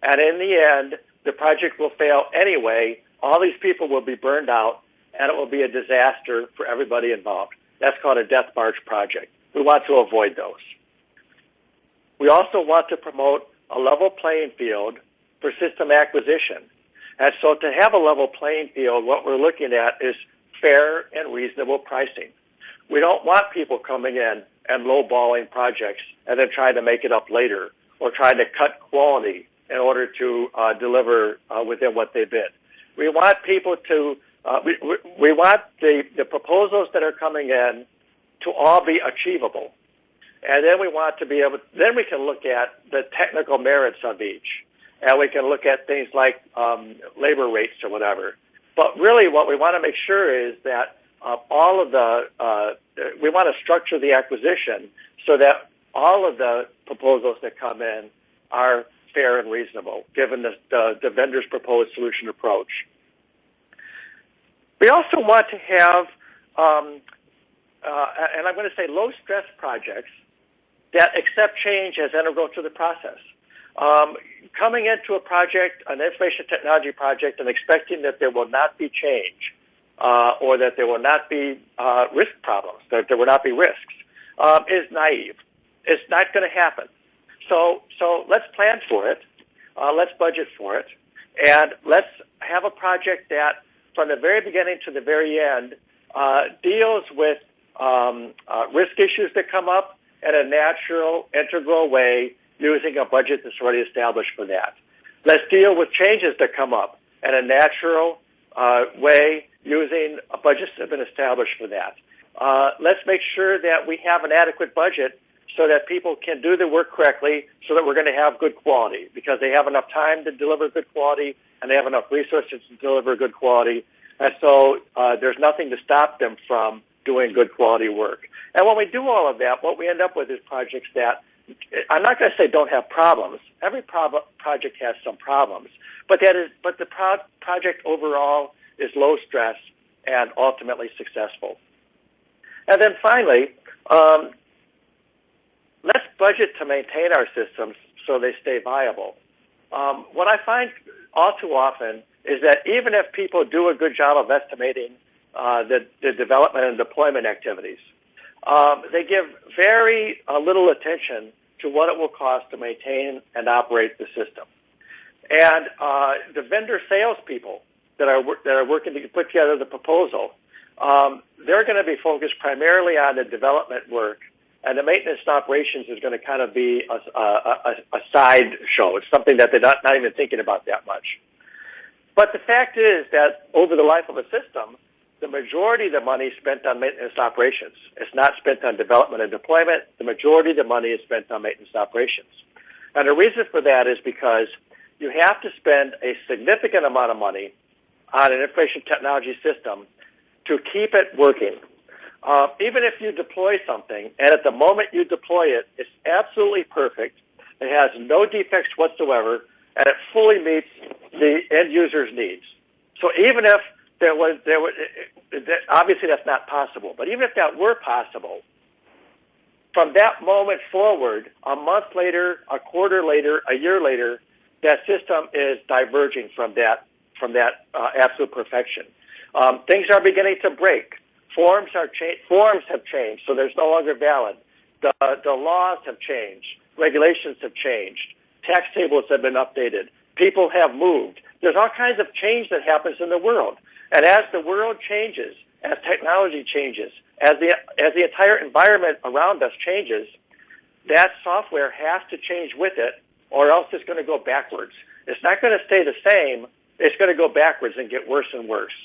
and in the end, the project will fail anyway. All these people will be burned out, and it will be a disaster for everybody involved. That's called a death march project. We want to avoid those. We also want to promote a level playing field for system acquisition. And so to have a level playing field, what we're looking at is fair and reasonable pricing. We don't want people coming in and lowballing projects and then trying to make it up later or trying to cut quality in order to deliver within what they bid. We want people to, we want the proposals that are coming in to all be achievable. And then we want to be able, then we can look at the technical merits of each. And we can look at things like labor rates or whatever. But really what we want to make sure is that all of the, we want to structure the acquisition so that all of the proposals that come in are fair and reasonable, given the vendor's proposed solution approach. We also want to have, and I'm going to say low-stress projects that accept change as integral to the process. Coming into a project, an information technology project, and expecting that there will not be change or that there will not be risk problems, that there will not be risks, is naive. It's not going to happen. So let's plan for it. Let's budget for it. And let's have a project that, from the very beginning to the very end, deals with risk issues that come up in a natural, integral way, using a budget that's already established for that. Let's deal with changes that come up in a natural way, using a budget that's been established for that. Let's make sure that we have an adequate budget so that people can do the work correctly, so that we're going to have good quality, because they have enough time to deliver good quality and they have enough resources to deliver good quality. And so there's nothing to stop them from doing good quality work. And when we do all of that, what we end up with is projects that, I'm not going to say don't have problems. Every project has some problems, but the project overall is low stress and ultimately successful. And then finally, let's budget to maintain our systems so they stay viable. What I find all too often is that even if people do a good job of estimating the development and deployment activities, they give very little attention to what it will cost to maintain and operate the system. And the vendor salespeople that are working to put together the proposal, they're going to be focused primarily on the development work, and the maintenance and operations is going to kind of be a side show. It's something that they're not even thinking about that much. But the fact is that over the life of a system, the majority of the money is spent on maintenance operations. It's not spent on development and deployment. The majority of the money is spent on maintenance operations. And the reason for that is because you have to spend a significant amount of money on an information technology system to keep it working. Even if you deploy something, and at the moment you deploy it, it's absolutely perfect, it has no defects whatsoever, and it fully meets the end user's needs. So even if there was obviously that's not possible, but even if that were possible, from that moment forward, a month later, a quarter later, a year later, that system is diverging from that absolute perfection. Things are beginning to break. Forms have changed, so there's no longer valid. The laws have changed. Regulations have changed. Tax tables have been updated. People have moved. There's all kinds of change that happens in the world. And as the world changes, as technology changes, as the entire environment around us changes, that software has to change with it, or else it's going to go backwards. It's not going to stay the same. It's going to go backwards and get worse and worse.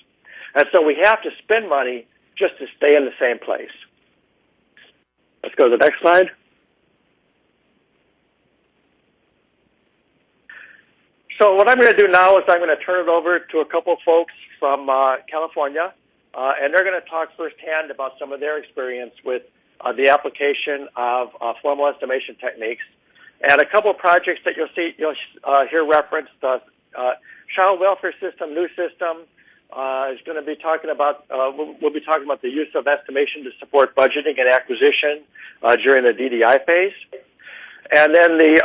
And so we have to spend money just to stay in the same place. Let's go to the next slide. So what I'm going to do now is I'm going to turn it over to a couple of folks from California, and they're going to talk firsthand about some of their experience with the application of formal estimation techniques, and a couple of projects that you'll hear referenced: Child Welfare System, new system, is going to be talking about, we'll be talking about the use of estimation to support budgeting and acquisition during the DDI phase. And then the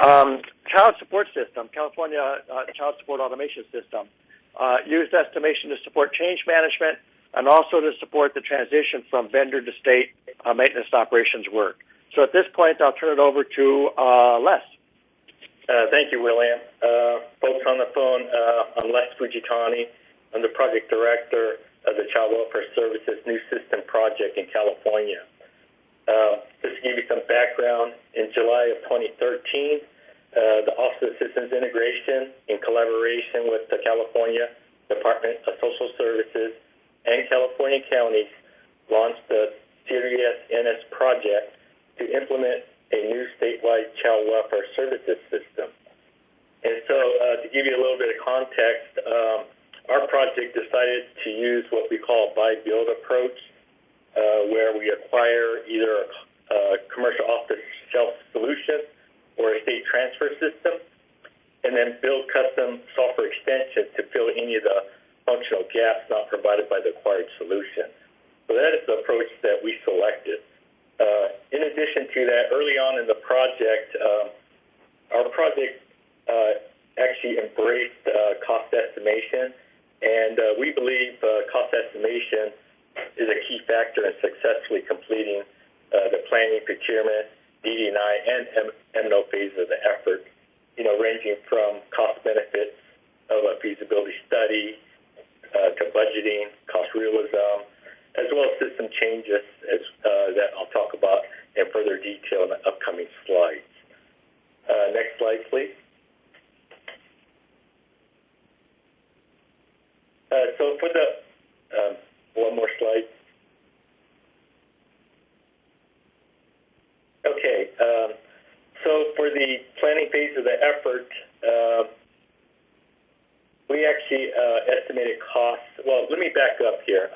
child support system, California Child Support Automation System, used estimation to support change management and also to support the transition from vendor to state maintenance operations work. So at this point, I'll turn it over to Les. Thank you, William. Folks on the phone, I'm Les Fujitani. I'm the project director of the Child Welfare Services New System Project in California. Just to give you some background, in July of 2013, the Office of Systems Integration, in collaboration with the California Department of Social Services and California counties, launched the Serious NS project to implement a new statewide child welfare services system. And so to give you a little bit of context, our project decided to use what we call a buy-build approach, where we acquire either a commercial off-the-shelf solution or a state transfer system, and then build custom software extensions to fill any of the functional gaps not provided by the acquired solution. So that is the approach that we selected. In addition to that, early on in the project, our project actually embraced cost estimation, and we believe cost estimation is a key factor in successfully completing the planning, procurement, DD&I, and M&O phase of the effort, ranging from cost benefits of a feasibility study to budgeting, cost realism, as well as system changes that I'll talk about in further detail in the upcoming slides. Next slide, please. So for the, one more slide. Okay, so for the planning phase of the effort, we actually estimated costs. Well, let me back up here.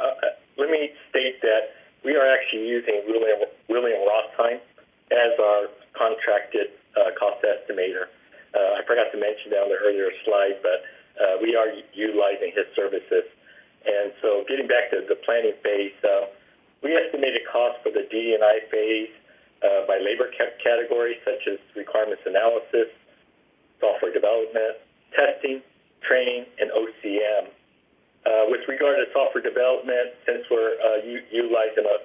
Let me state that we are actually using William Roetzheim as our contracted cost estimator. I forgot to mention that on the earlier slide, but we are utilizing his services. And so getting back to the planning phase, we estimated costs for the DD&I phase by labor categories such as requirements analysis, software development, testing, training, and OCM. With regard to software development, since we're utilizing a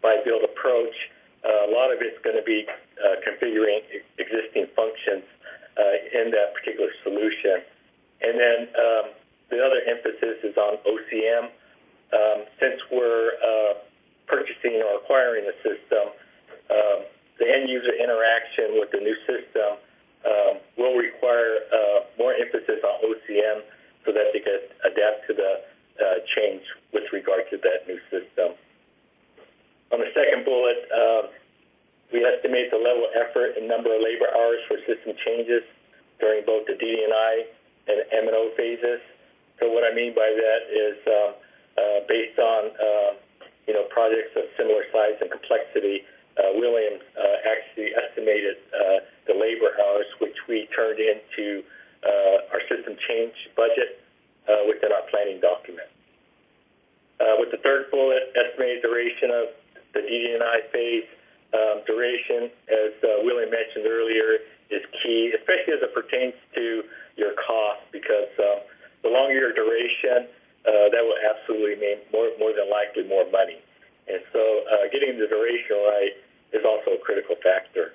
buy-build approach, a lot of it's going to be configuring existing functions in that particular solution. And then the other emphasis is on OCM. Since we're purchasing or acquiring a system, the end-user interaction with the new system will require more emphasis on OCM so that they can adapt to the change with regard to that new system. On the second bullet, we estimate the level of effort and number of labor hours for system changes during both the DD&I and M&O phases. So what I mean by that is based on projects of similar size and complexity, William actually estimated the labor hours, which we turned into our system change budget within our planning document. With the third bullet, estimated duration of the DD&I phase. Duration, as William mentioned earlier, is key, especially as it pertains to your cost, because the longer your duration, that will absolutely mean more than likely more money. And so getting the duration right is also a critical factor.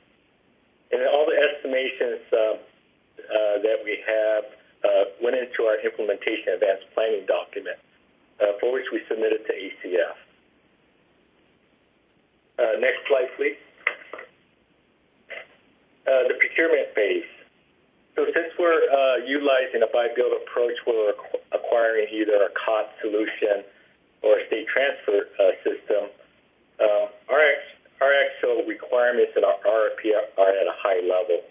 And all the estimations that we have went into our implementation advanced planning document, for which we submitted to ACF. Next slide, please. The procurement phase. So since we're utilizing a buy-build approach where we're acquiring either a COT solution or a state transfer system, our actual requirements in our RFP are at a high level.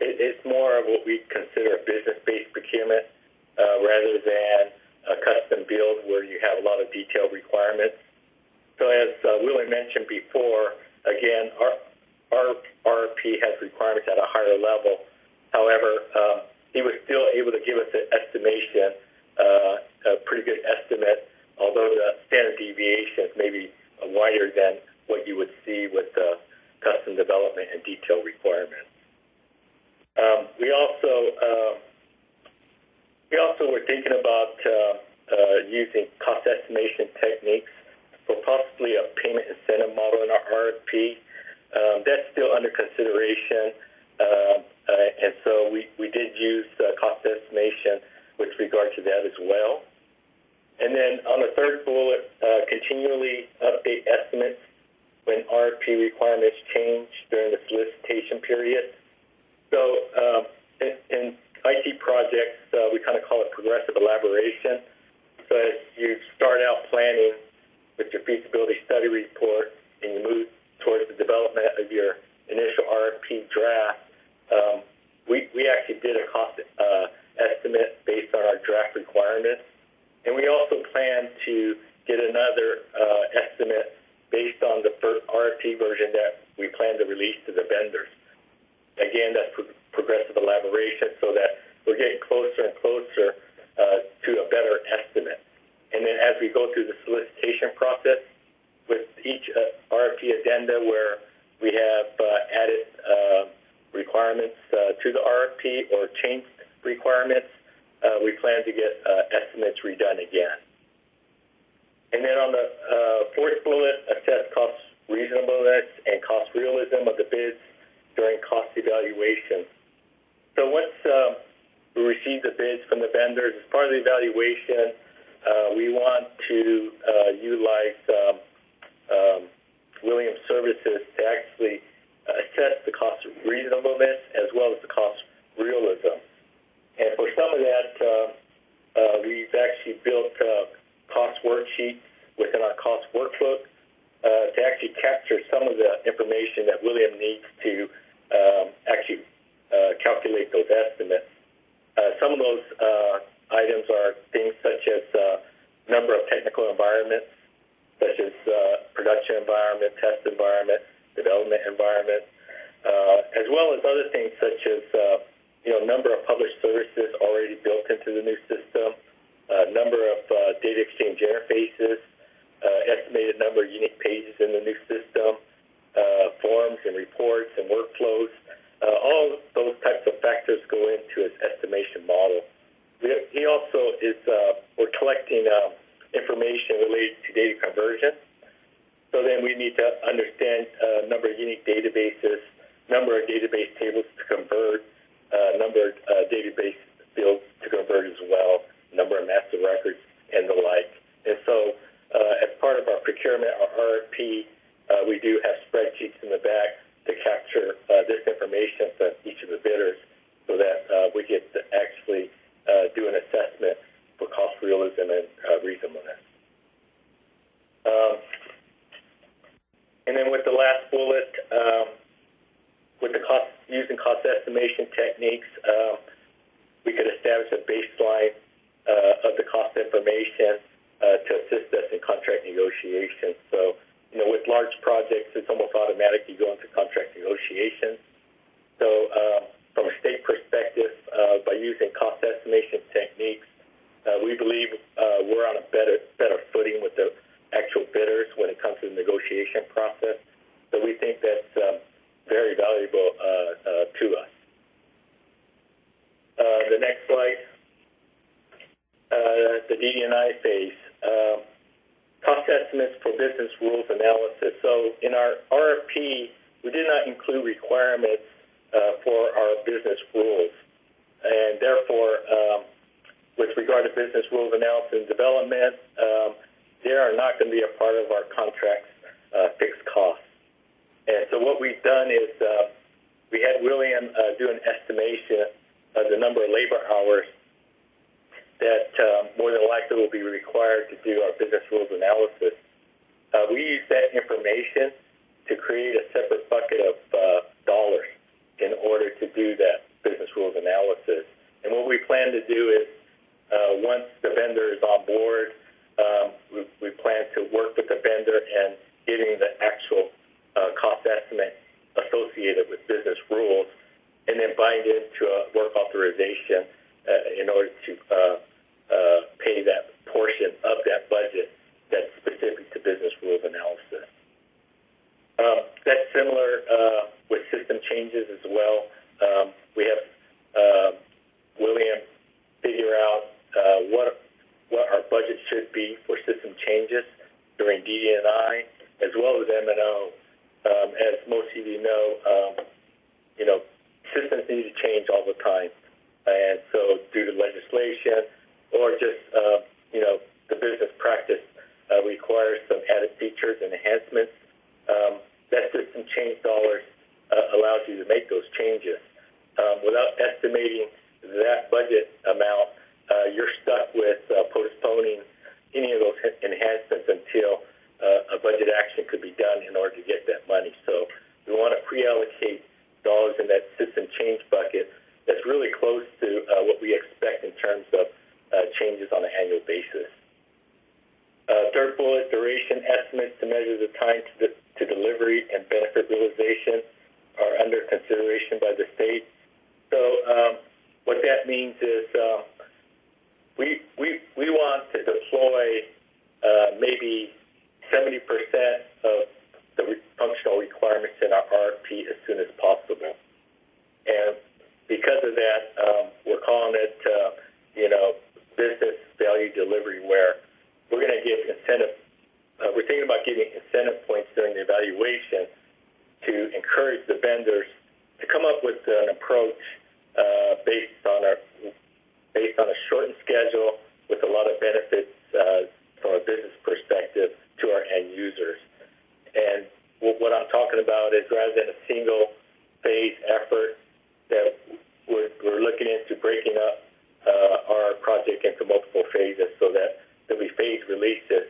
It's more of what we consider a business-based procurement rather than a custom build where you have a lot of detailed requirements. So as Willie mentioned before, again, our RFP has requirements at a higher level. However, he was still able to give us an estimation, a pretty good estimate although the standard deviations may be wider than what you would see with the custom development and detail requirements. We also were thinking about using cost estimation techniques for possibly a payment incentive model in our RFP. That's still under consideration, and so we did use cost estimation with regard to that as well. And then on the third bullet, continually update estimates when RFP requirements change during the solicitation period. So in IT projects, we kind of call it progressive elaboration. So as you start out planning with your feasibility study report and you move towards the development of your initial RFP draft, we actually did a cost estimate based on our draft requirements. And we also plan to get another estimate based on the first RFP version that we plan to release to the vendors. Again, that's progressive elaboration so that we're getting closer and closer to a better estimate. And then as we go through the solicitation process, with each RFP addenda where we have added requirements to the RFP or changed requirements, we plan to get estimates redone again. And then on the fourth bullet, assess cost reasonableness and cost realism of the bids during cost evaluation. So once we receive the bids from the vendors, as part of the evaluation, we want to utilize William Services to actually assess the cost reasonableness as well as the cost realism. And for some of that, we've actually built cost worksheets within our cost workbook to actually capture some of the information that William needs to actually calculate those estimates. Some of those items are things such as number of technical environments, such as production environment, test environment, development environment, as well as other things such as number of published services already built into the new system, number of data exchange interfaces, estimated number of unique pages in the new system, forms and reports and workflows. All those types of factors go into his estimation model. He also is, we're collecting information related to data conversion. So then we need to understand number of unique databases, number of database tables to convert, number of database fields to convert as well, number of master records, and the like. And so as part of our procurement, our RFP, we do have spreadsheets in the back to capture this information from each of the bidders so that we get to actually do an assessment for cost realism and reasonableness. And then with the last bullet, with the cost, using cost estimation techniques, we could establish a baseline of the cost information to assist us in contract negotiations. So, with large projects, it's almost automatic you go into contract negotiations. So, from a state perspective, by using cost estimation techniques, we believe we're on a better footing with the actual bidders when it comes to the negotiation process. So we think that's very valuable to us. The next slide, the DD&I phase. Cost estimates for business rules analysis. So in our RFP, we did not include requirements for our business rules. And therefore, with regard to business rules analysis and development, they are not going to be a part of our contract's fixed costs. And so what we've done is we had William do an estimation of the number of labor hours that more than likely will be required to do our business rules analysis. We use that information to create a separate bucket of dollars in order to do that business rules analysis. And what we plan to do is once the vendor is on board, we plan to work with the vendor and getting the actual cost estimate associated with business rules, and then bind it into a work authorization in order to pay that portion of that budget that's specific to business rules analysis. That's similar with system changes as well. We have William figure out what our budget should be for system changes during DD&I as well as M&O. As most of you know, systems need to change all the time, and so due to legislation or just the business practice requires some added features and enhancements. That system change dollars allows you to make those changes. Without estimating that budget amount, you're stuck with postponing any of those enhancements until a budget action could be done in order to get that money. So we want to pre-allocate dollars in that system change bucket that's really close to what we expect in terms of changes on an annual basis. Third bullet, duration estimates to measure the time to delivery and benefit realization are under consideration by the state. So what that means is we want to deploy maybe 70% of the functional requirements in our RFP as soon as possible. And because of that, we're calling it, business value delivery, where we're going to give incentive. We're thinking about giving incentive points during the evaluation to encourage the vendors to come up with an approach based on a shortened schedule with a lot of benefits from a business perspective to our end users. And what I'm talking about is rather than a single phase effort, that we're looking into breaking up our project into multiple phases so that there'll be phase releases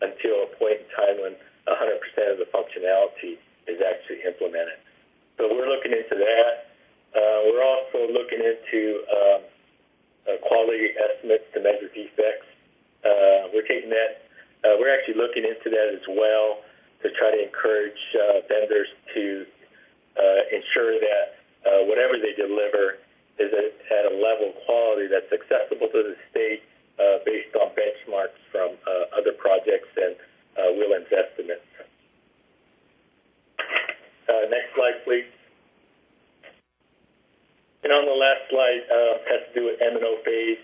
until a point in time when 100% of the functionality is actually implemented. So we're looking into that. We're also looking into quality estimates to measure defects. We're taking that. We're actually looking into that as well to try to encourage vendors to ensure that whatever they deliver is at a level of quality that's accessible to the state based on benchmarks from other projects and Williams estimates. Next slide, please. And on the last slide has to do with M&O phase.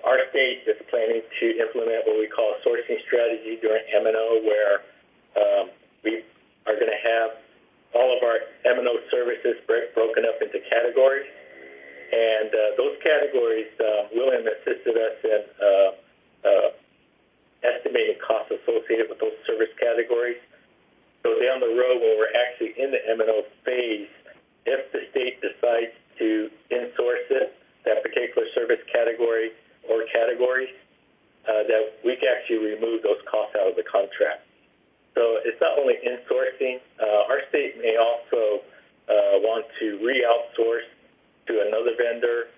Our state is planning to implement what we call a sourcing strategy during M&O, where we are going to have all of our M&O services broken up into categories. And those categories, William assisted us in estimating costs associated with those service categories. So down the road, when we're actually in the M&O phase, if the state decides to insource it, that particular service category or categories, that we can actually remove those costs out of the contract. So it's not only insourcing. Our state may also want to re-outsource to another vendor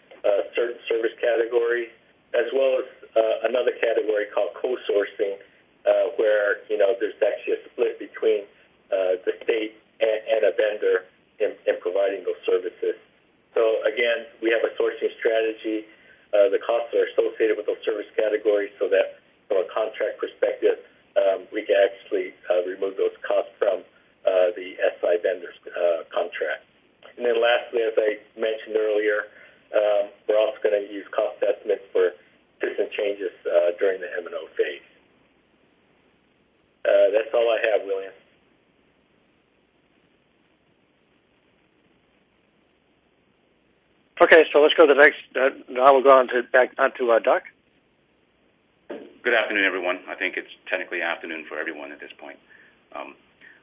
certain service categories, as well as another category called co-sourcing, where there's actually a split between the state and a vendor in providing those services. So again, we have a sourcing strategy. The costs are associated with those service categories, so that from a contract perspective, we can actually remove those costs from the SI vendor's contract. And then lastly, as I mentioned earlier, we're also going to use cost estimates for system changes during the M&O phase. That's all I have, William. Okay, so let's go to the next. Now we'll go back onto Duc. Good afternoon, everyone. I think it's technically afternoon for everyone at this point.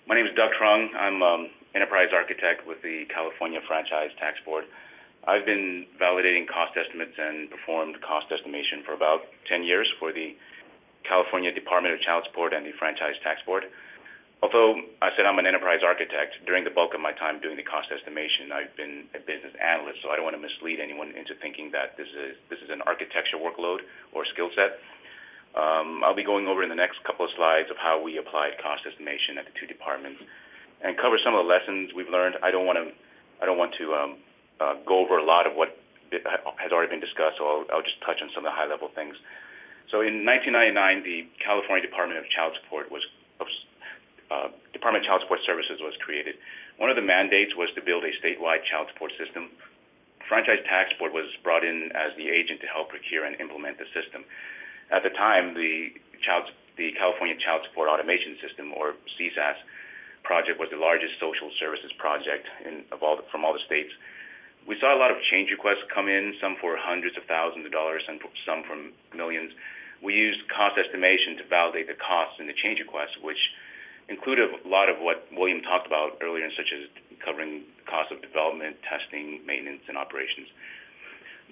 My name is Duc Truong. I'm enterprise architect with the California Franchise Tax Board. I've been validating cost estimates and performed cost estimation for about 10 years for the California Department of Child Support and the Franchise Tax Board. Although I said I'm an enterprise architect, during the bulk of my time doing the cost estimation, I've been a business analyst, so I don't want to mislead anyone into thinking that this is an architecture workload or skill set. I'll be going over in the next couple of slides of how we applied cost estimation at the two departments and cover some of the lessons we've learned. I don't want to go over a lot of what has already been discussed, so I'll just touch on some of the high-level things. So in 1999, the California Department of Child Support Department of Child Support Services was created. One of the mandates was to build a statewide child support system. Franchise Tax Board was brought in as the agent to help procure and implement the system. At the time, the California Child Support Automation System, or CSAS, project was the largest social services project from all the states. We saw a lot of change requests come in, some for hundreds of thousands of dollars, some for millions. We used cost estimation to validate the costs in the change requests, which included a lot of what William talked about earlier, such as covering cost of development, testing, maintenance, and operations.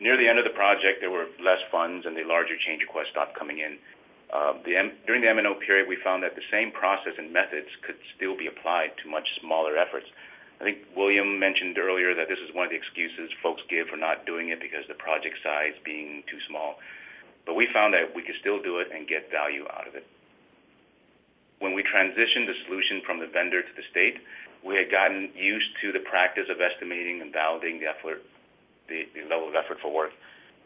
Near the end of the project, there were less funds, and the larger change requests stopped coming in. During the M&O period, we found that the same process and methods could still be applied to much smaller efforts. I think William mentioned earlier that this is one of the excuses folks give for not doing it because the project size being too small. But we found that we could still do it and get value out of it. When we transitioned the solution from the vendor to the state, we had gotten used to the practice of estimating and validating the effort, the level of effort for work,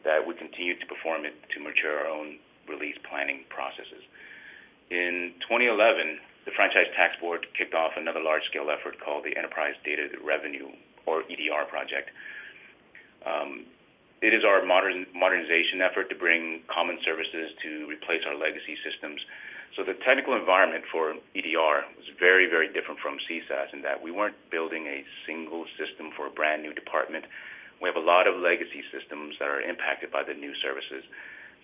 that we continued to perform it to mature our own release planning processes. In 2011, the Franchise Tax Board kicked off another large-scale effort called the Enterprise Data Revenue, or EDR project. It is our modernization effort to bring common services to replace our legacy systems. So the technical environment for EDR was very, very different from CSAS in that we weren't building a single system for a brand new department. We have a lot of legacy systems that are impacted by the new services.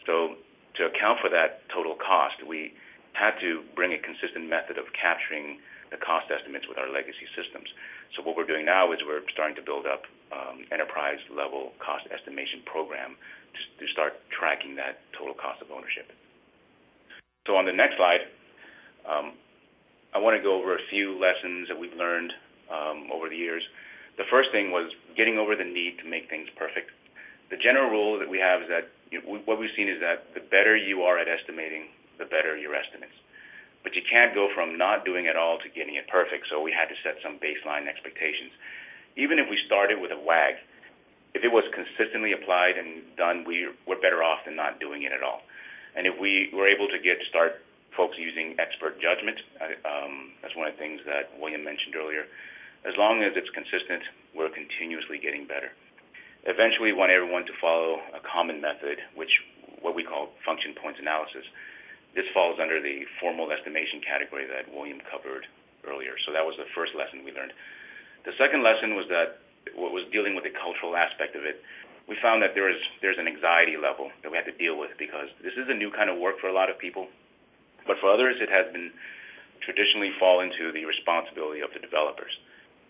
So to account for that total cost, we had to bring a consistent method of capturing the cost estimates with our legacy systems. So what we're doing now is we're starting to build up enterprise-level cost estimation program to start tracking that total cost of ownership. So on the next slide, I want to go over a few lessons that we've learned over the years. The first thing was getting over the need to make things perfect. The general rule that we have is that what we've seen is that the better you are at estimating, the better your estimates. But you can't go from not doing it all to getting it perfect, so we had to set some baseline expectations. Even if we started with a WAG, if it was consistently applied and done, we're better off than not doing it at all. And if we were able to start folks using expert judgment, that's one of the things that William mentioned earlier, as long as it's consistent, we're continuously getting better. Eventually, we want everyone to follow a common method, what we call function points analysis. This falls under the formal estimation category that William covered earlier. So that was the first lesson we learned. The second lesson was dealing with the cultural aspect of it. We found that there's an anxiety level that we had to deal with because this is a new kind of work for a lot of people. But for others, it has been traditionally fall into the responsibility of the developers.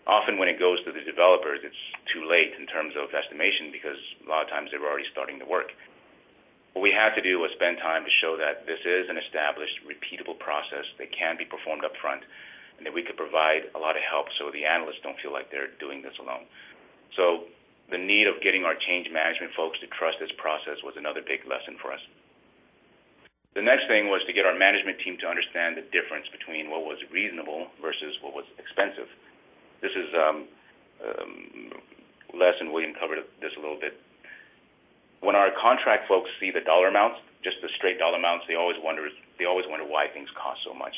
Often when it goes to the developers, it's too late in terms of estimation because a lot of times they were already starting the work. What we had to do was spend time to show that this is an established, repeatable process that can be performed up front and that we could provide a lot of help so the analysts don't feel like they're doing this alone. So the need of getting our change management folks to trust this process was another big lesson for us. The next thing was to get our management team to understand the difference between what was reasonable versus what was expensive. This is lesson William covered this a little bit. When our contract folks see the dollar amounts, just the straight dollar amounts, they always wonder why things cost so much.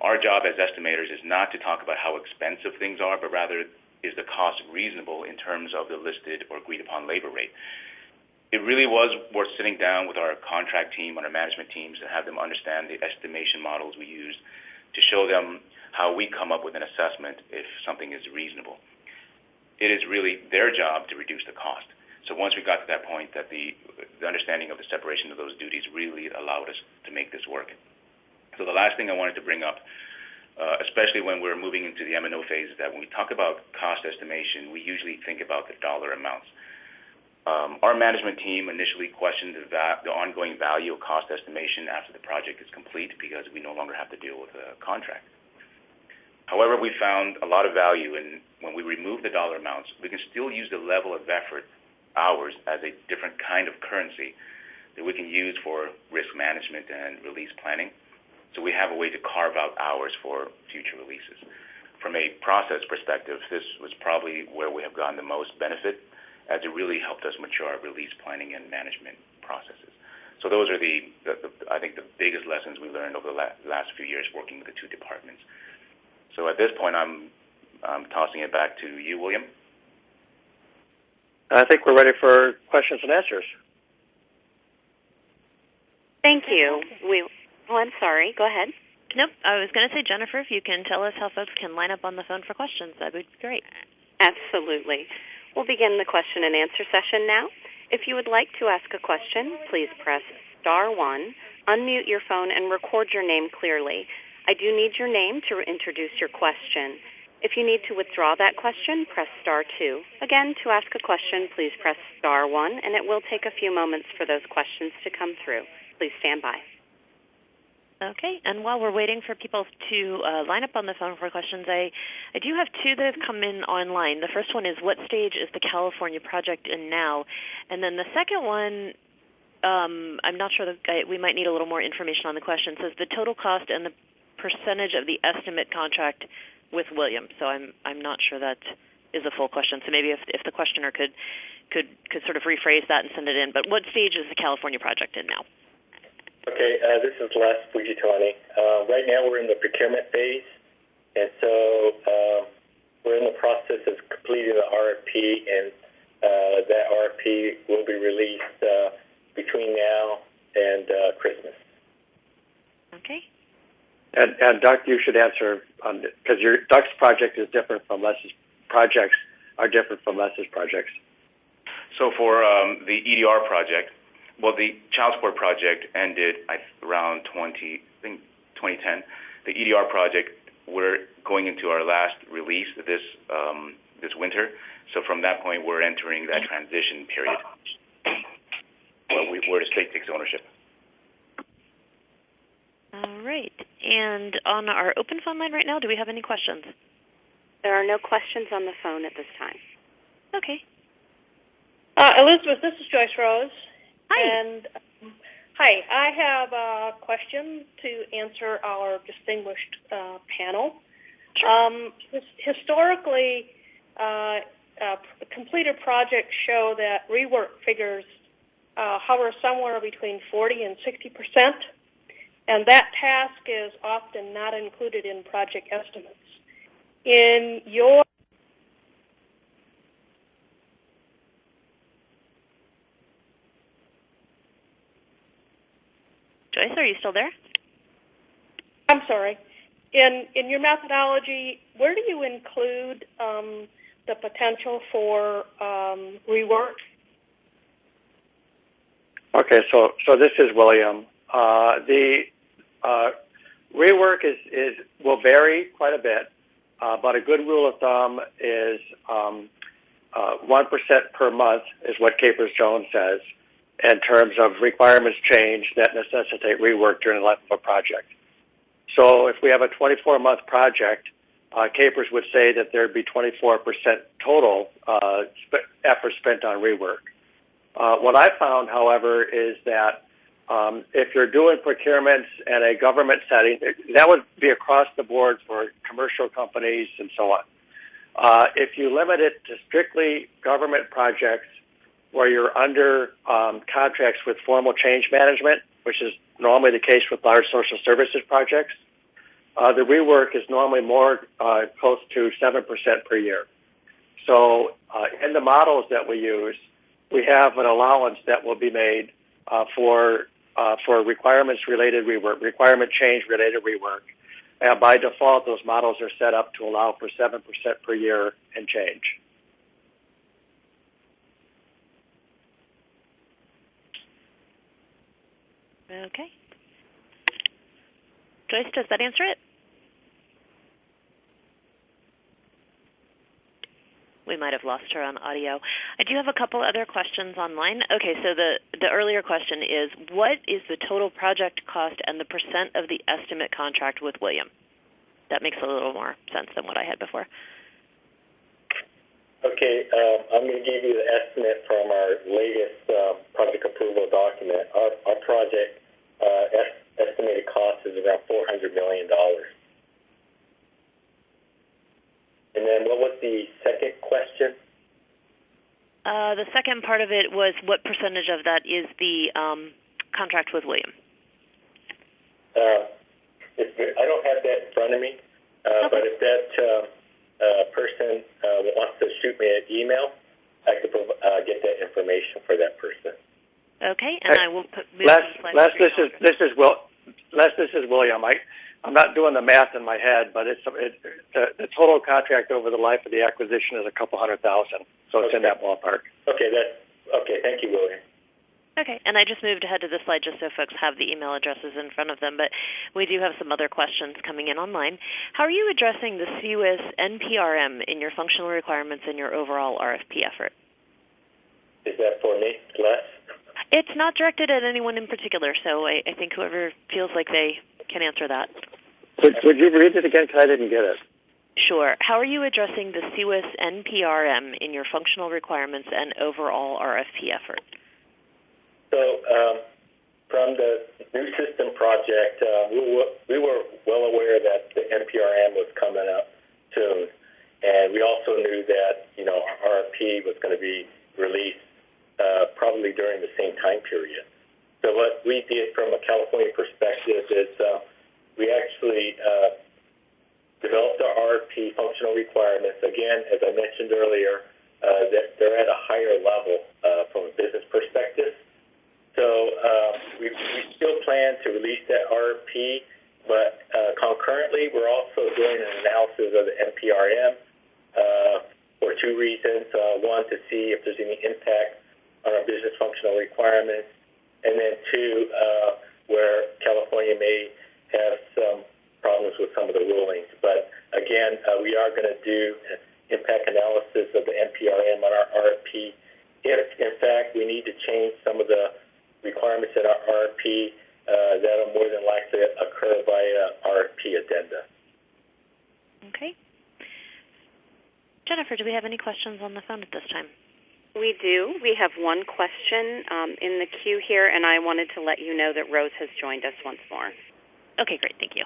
Our job as estimators is not to talk about how expensive things are, but rather is the cost reasonable in terms of the listed or agreed upon labor rate. It really was worth sitting down with our contract team and our management teams to have them understand the estimation models we use to show them how we come up with an assessment if something is reasonable. It is really their job to reduce the cost. So once we got to that point, that the understanding of the separation of those duties really allowed us to make this work. So the last thing I wanted to bring up, especially when we're moving into the M&O phase, is that when we talk about cost estimation, we usually think about the dollar amounts. Our management team initially questioned the ongoing value of cost estimation after the project is complete because we no longer have to deal with a contract. However, we found a lot of value in when we remove the dollar amounts, we can still use the level of effort, hours, as a different kind of currency that we can use for risk management and release planning. So we have a way to carve out hours for future releases. From a process perspective, this was probably where we have gotten the most benefit, as it really helped us mature our release planning and management processes. So those are I think the biggest lessons we learned over the last few years working with the two departments. So at this point, I'm tossing it back to you, William. I think we're ready for questions and answers. Thank you. I'm sorry. Go ahead. Nope. I was going to say, Jennifer, if you can tell us how folks can line up on the phone for questions, that would be great. Absolutely. We'll begin the question and answer session now. If you would like to ask a question, please press *1, unmute your phone, and record your name clearly. I do need your name to introduce your question. If you need to withdraw that question, press *2. Again, to ask a question, please press *1, and it will take a few moments for those questions to come through. Please stand by. Okay, and while we're waiting for people to line up on the phone for questions, I do have two that have come in online. The first one is, what stage is the California project in now? And then the second one, I'm not sure, we might need a little more information on the question. It says the total cost and the percentage of the estimate contract with William. So I'm not sure that is a full question. So maybe if the questioner could sort of rephrase that and send it in. But what stage is the California project in now? Okay, this is Les Fujitani. Right now we're in the procurement phase, and so we're in the process of completing the RFP, and that RFP will be released between now and Christmas. Okay. And Duc, you should answer because your Duc's project is different from Les's projects are different from Les's projects. So for the EDR project, well, the child support project ended around 2010. The EDR project, we're going into our last release this winter. So from that point, we're entering that transition period where the state takes ownership. All right. And on our open phone line right now, do we have any questions? There are no questions on the phone at this time. Okay. Elizabeth, this is Joyce Rose. Hi. And hi, I have a question to answer our distinguished panel. Sure. Historically, completed projects show that rework figures hover somewhere between 40 and 60%, and that task is often not included in project estimates. In your Joyce, are you still there? I'm sorry. In your methodology, where do you include the potential for rework? Okay, so this is William. The rework will vary quite a bit, but a good rule of thumb is 1% per month is what Capers-Jones says in terms of requirements change that necessitate rework during the life of a project. So if we have a 24-month project, Capers would say that there'd be 24% total effort spent on rework. What I found, however, is that if you're doing procurements in a government setting, that would be across the board for commercial companies and so on. If you limit it to strictly government projects where you're under contracts with formal change management, which is normally the case with large social services projects, the rework is normally more close to 7% per year. So in the models that we use, we have an allowance that will be made for requirements-related rework, requirement change-related rework. And by default, those models are set up to allow for 7% per year and change. Okay. Joyce, does that answer it? We might have lost her on audio. I do have a couple other questions online. Okay, so the earlier question is, what is the total project cost and the percent of the estimate contract with William? That makes a little more sense than what I had before. Okay, I'm going to give you the estimate from our latest project approval document. Our project estimated cost is around $400 million. And then what was the second question? The second part of it was what percentage of that is the contract with William? I don't have that in front of me, but if that person wants to shoot me an email, I could get that information for that person. Okay, and I will move Les, this is William. I'm not doing the math in my head, but the total contract over the life of the acquisition is a couple $100,000, so it's in that ballpark. Okay, thank you, William. Okay, and I just moved ahead to the slide just so folks have the email addresses in front of them, but we do have some other questions coming in online. How are you addressing the CWIS NPRM in your functional requirements and your overall RFP effort? Is that for me, Les? It's not directed at anyone in particular, so I think whoever feels like they can answer that. Would you read it again, because I didn't get it? Sure. How are you addressing the CWIS NPRM in your functional requirements and overall RFP effort? So from the new system project, we were well aware that the NPRM was coming up soon, and we also knew that our RFP was going to be released probably during the same time period. So what we did from a California perspective is we actually developed our RFP functional requirements. Again, as I mentioned earlier, that they're at a higher level from a business perspective. So we still plan to release that RFP, but concurrently we're also doing an analysis of the NPRM for two reasons. One, to see if there's any impact on our business functional requirements, and then two, where California may have some problems with some of the rulings. But again, we are going to do an impact analysis of the NPRM on our RFP. If, in fact, we need to change some of the requirements in our RFP, that'll more than likely occur by RFP addenda. Okay. Jennifer, do we have any questions on the phone at this time? We do. We have one question in the queue here, and I wanted to let you know that Rose has joined us once more. Okay, great. Thank you.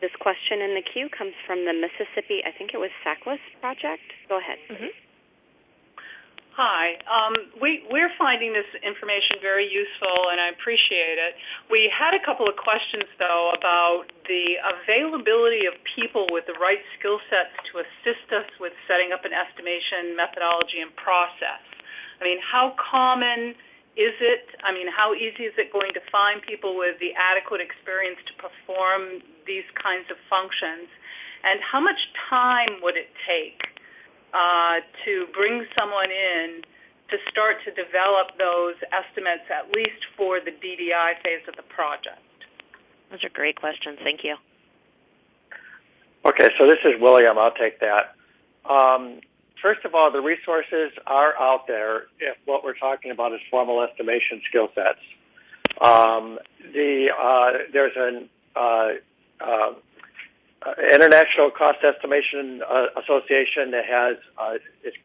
This question in the queue comes from the Mississippi, I think it was SACWIS project. Go ahead. Mm-hmm. Hi. We're finding this information very useful, and I appreciate it. We had a couple of questions, though, about the availability of people with the right skill sets to assist us with setting up an estimation methodology and process. I mean, how common is it? I mean, how easy is it going to find people with the adequate experience to perform these kinds of functions? And how much time would it take to bring someone in to start to develop those estimates, at least for the DDI phase of the project? Those are great questions. Thank you. Okay, so this is William. I'll take that. First of all, the resources are out there if what we're talking about is formal estimation skill sets. There's an International Cost Estimation Association that has it's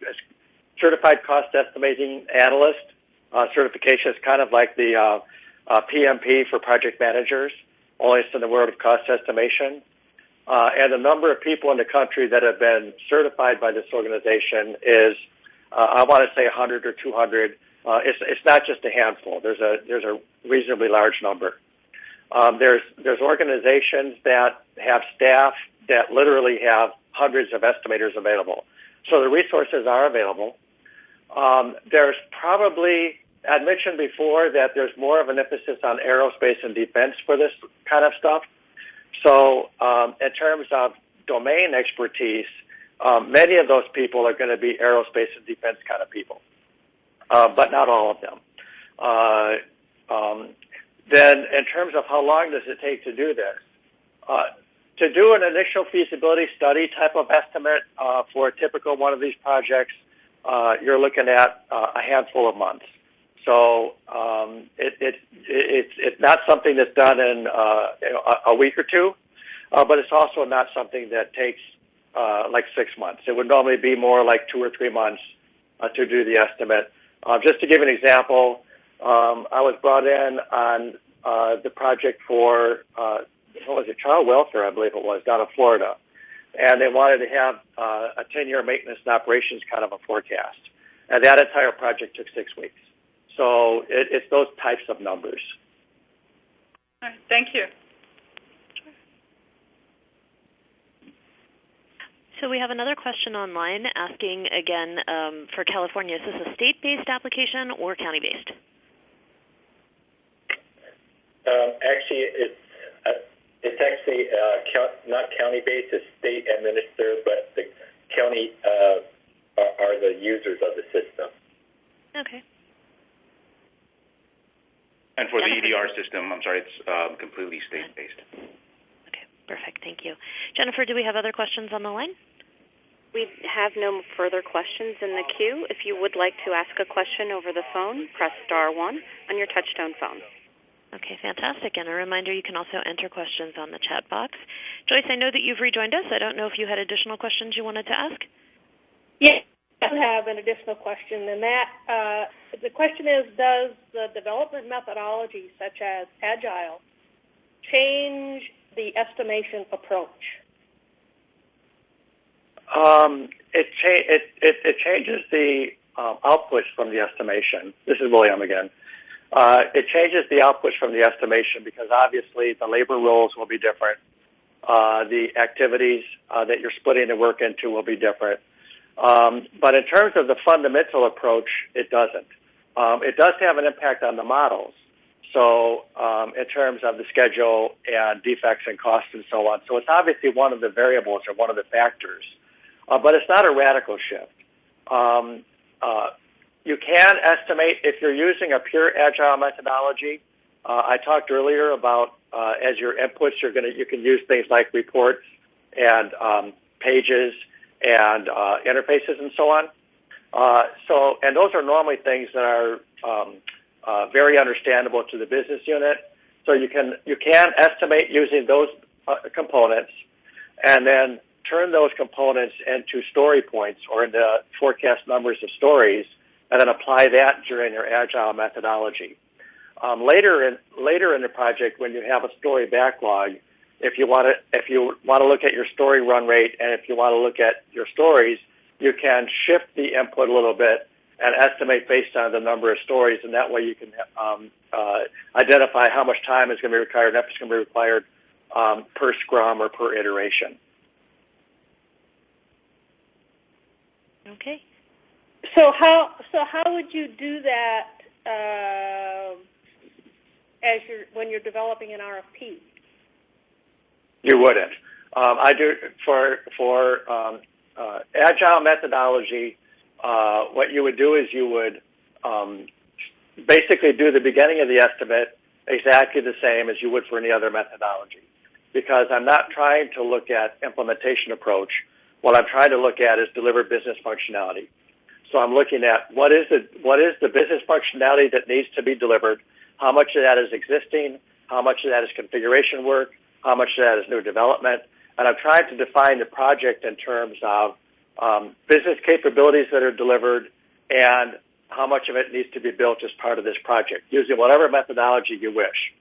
certified cost estimating analyst certification. It's kind of like the PMP for project managers, only it's in the world of cost estimation. And the number of people in the country that have been certified by this organization is, I want to say 100 or 200. It's not just a handful. There's a reasonably large number. There's organizations that have staff that literally have hundreds of estimators available. So the resources are available. There's probably, I'd mentioned before that there's more of an emphasis on aerospace and defense for this kind of stuff. So in terms of domain expertise, many of those people are going to be aerospace and defense kind of people, but not all of them. Then in terms of how long does it take to do this, to do an initial feasibility study type of estimate for a typical one of these projects, you're looking at a handful of months. So it's not something that's done in a week or two, but it's also not something that takes like 6 months. It would normally be more like 2 or 3 months to do the estimate. Just to give an example, I was brought in on the project for child welfare, I believe it was, down in Florida, and they wanted to have a 10-year maintenance and operations kind of a forecast. and that entire project took 6 weeks. So it's those types of numbers. All right, thank you. So we have another question online asking, again, for California, is this a state-based application or county-based? Actually, it's actually not county-based, it's state administered, but the county are the users of the system. Okay. And for the EDR system, I'm sorry, it's completely state-based. Okay, perfect. Thank you. Jennifer, do we have other questions on the line? We have no further questions in the queue. If you would like to ask a question over the phone, press *1 on your touchtone phone. Okay, fantastic. And a reminder, you can also enter questions on the chat box. Joyce, I know that you've rejoined us. I don't know if you had additional questions you wanted to ask. Yes, I have an additional question, and that the question is, does the development methodology, such as Agile, change the estimation approach? It changes the outputs from the estimation. This is William again. It changes the outputs from the estimation because obviously the labor roles will be different. The activities that you're splitting the work into will be different. But in terms of the fundamental approach, it doesn't. It does have an impact on the models. So in terms of the schedule and defects and costs and so on. So it's obviously one of the variables or one of the factors. But it's not a radical shift. You can estimate if you're using a pure Agile methodology. I talked earlier about as your inputs, you can use things like reports and pages and interfaces and so on. And those are normally things that are very understandable to the business unit. So you can estimate using those components, and then turn those components into story points or into forecast numbers of stories, and then apply that during your Agile methodology. Later in the project, when you have a story backlog, if you want to look at your story run rate, and if you want to look at your stories, you can shift the input a little bit and estimate based on the number of stories, and that way you can identify how much time is going to be required, and if it's going to be required per scrum or per iteration. Okay. So how would you do that when you're developing an RFP? You wouldn't. I do for Agile methodology. What you would do is you would basically do the beginning of the estimate exactly the same as you would for any other methodology, because I'm not trying to look at implementation approach. What I'm trying to look at is deliver business functionality. So I'm looking at what is the business functionality that needs to be delivered, how much of that is existing, how much of that is configuration work, how much of that is new development, and I'm trying to define the project in terms of business capabilities that are delivered and how much of it needs to be built as part of this project, using whatever methodology you wish.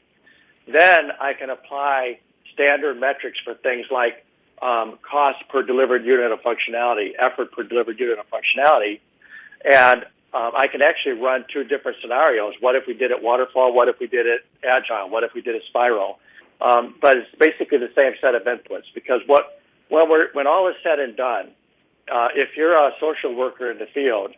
Then I can apply standard metrics for things like cost per delivered unit of functionality, effort per delivered unit of functionality, and I can actually run two different scenarios. What if we did it waterfall? What if we did it Agile? What if we did it spiral? But it's basically the same set of inputs, because when all is said and done, if you're a social worker in the field,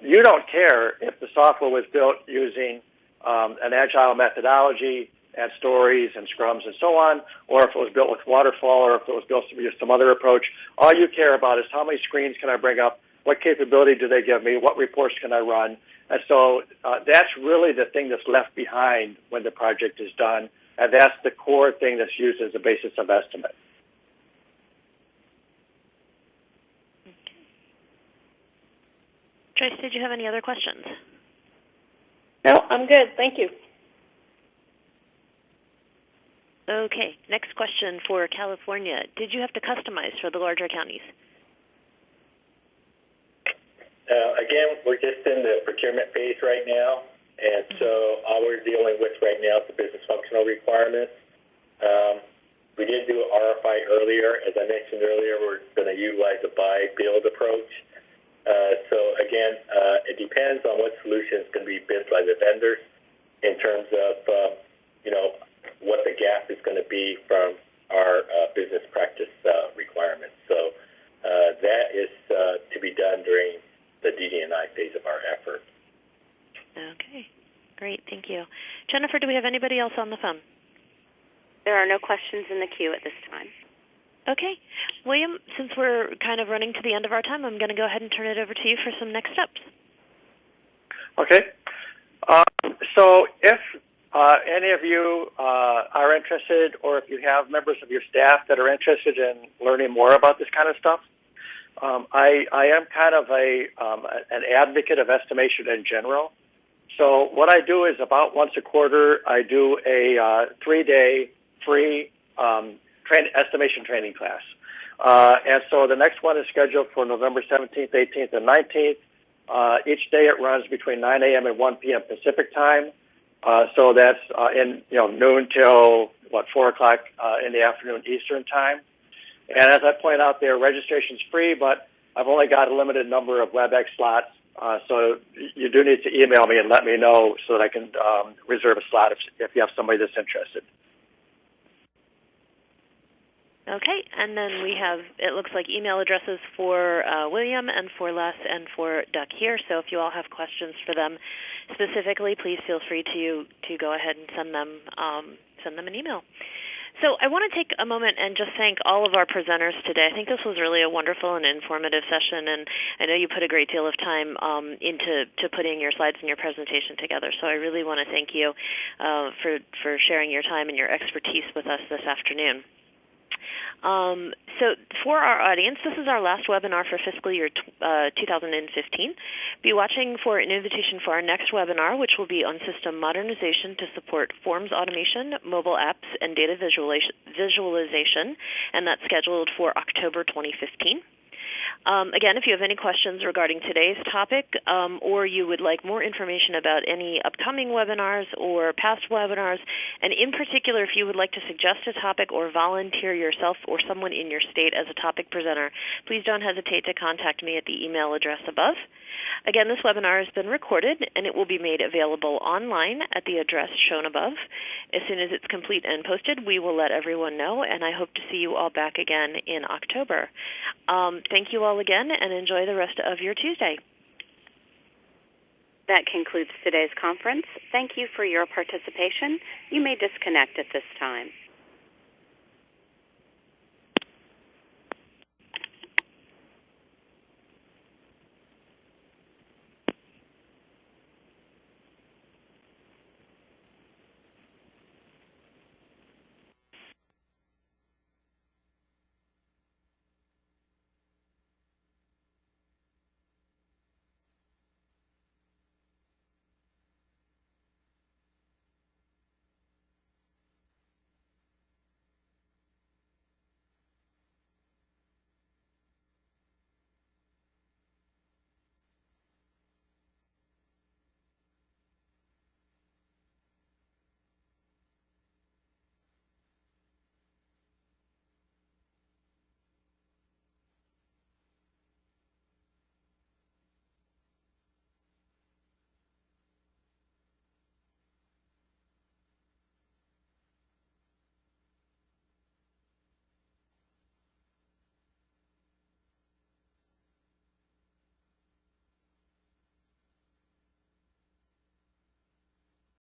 you don't care if the software was built using an Agile methodology and stories and scrums and so on, or if it was built with waterfall, or if it was built with some other approach. All you care about is how many screens can I bring up, what capability do they give me, what reports can I run. And so that's really the thing that's left behind when the project is done, and that's the core thing that's used as a basis of estimate. Joyce, did you have any other questions? No, I'm good. Thank you. Okay, next question for California. Did you have to customize for the larger counties? Again, we're just in the procurement phase right now, and so all we're dealing with right now is the business functional requirements. We did do an RFI earlier. As I mentioned earlier, we're going to utilize a buy-build approach. So again, depends on what solution is going to be bid by the vendors in terms of, what the gap is going to be from our business practice requirements. So that is to be done during the DD&I phase of our effort. Okay, great, thank you. Jennifer, do we have anybody else on the phone? There are no questions in the queue at this time. Okay. William, since we're kind of running to the end of our time, I'm going to go ahead and turn it over to you for some next steps. Okay. So if any of you are interested, or if you have members of your staff that are interested in learning more about this kind of stuff, I am kind of an advocate of estimation in general. So what I do is about once a quarter, I do a 3-day free estimation training class. And so the next one is scheduled for November 17th, 18th, and 19th. Each day it runs between 9 a.m. and 1 p.m. Pacific time. So that's noon till 4 o'clock in the afternoon Eastern time. And as I point out there, registration's free, but I've only got a limited number of WebEx slots. So you do need to email me and let me know so that I can reserve a slot if you have somebody that's interested. Okay, and then we have, it looks like, email addresses for William and for Les and for Duc here. So if you all have questions for them specifically, please feel free to go ahead and send them an email. So I want to take a moment and just thank all of our presenters today. I think this was really a wonderful and informative session, and I know you put a great deal of time into putting your slides and your presentation together. So I really want to thank you for sharing your time and your expertise with us this afternoon. So for our audience, this is our last webinar for fiscal year 2015. Be watching for an invitation for our next webinar, which will be on system modernization to support forms automation, mobile apps, and data visualization, and that's scheduled for October 2015. Again, if you have any questions regarding today's topic, or you would like more information about any upcoming webinars or past webinars, and in particular, if you would like to suggest a topic or volunteer yourself or someone in your state as a topic presenter, please don't hesitate to contact me at the email address above. Again, this webinar has been recorded, and it will be made available online at the address shown above. As soon as it's complete and posted, we will let everyone know, and I hope to see you all back again in October. Thank you all again, and enjoy the rest of your Tuesday. That concludes today's conference. Thank you for your participation. You may disconnect at this time.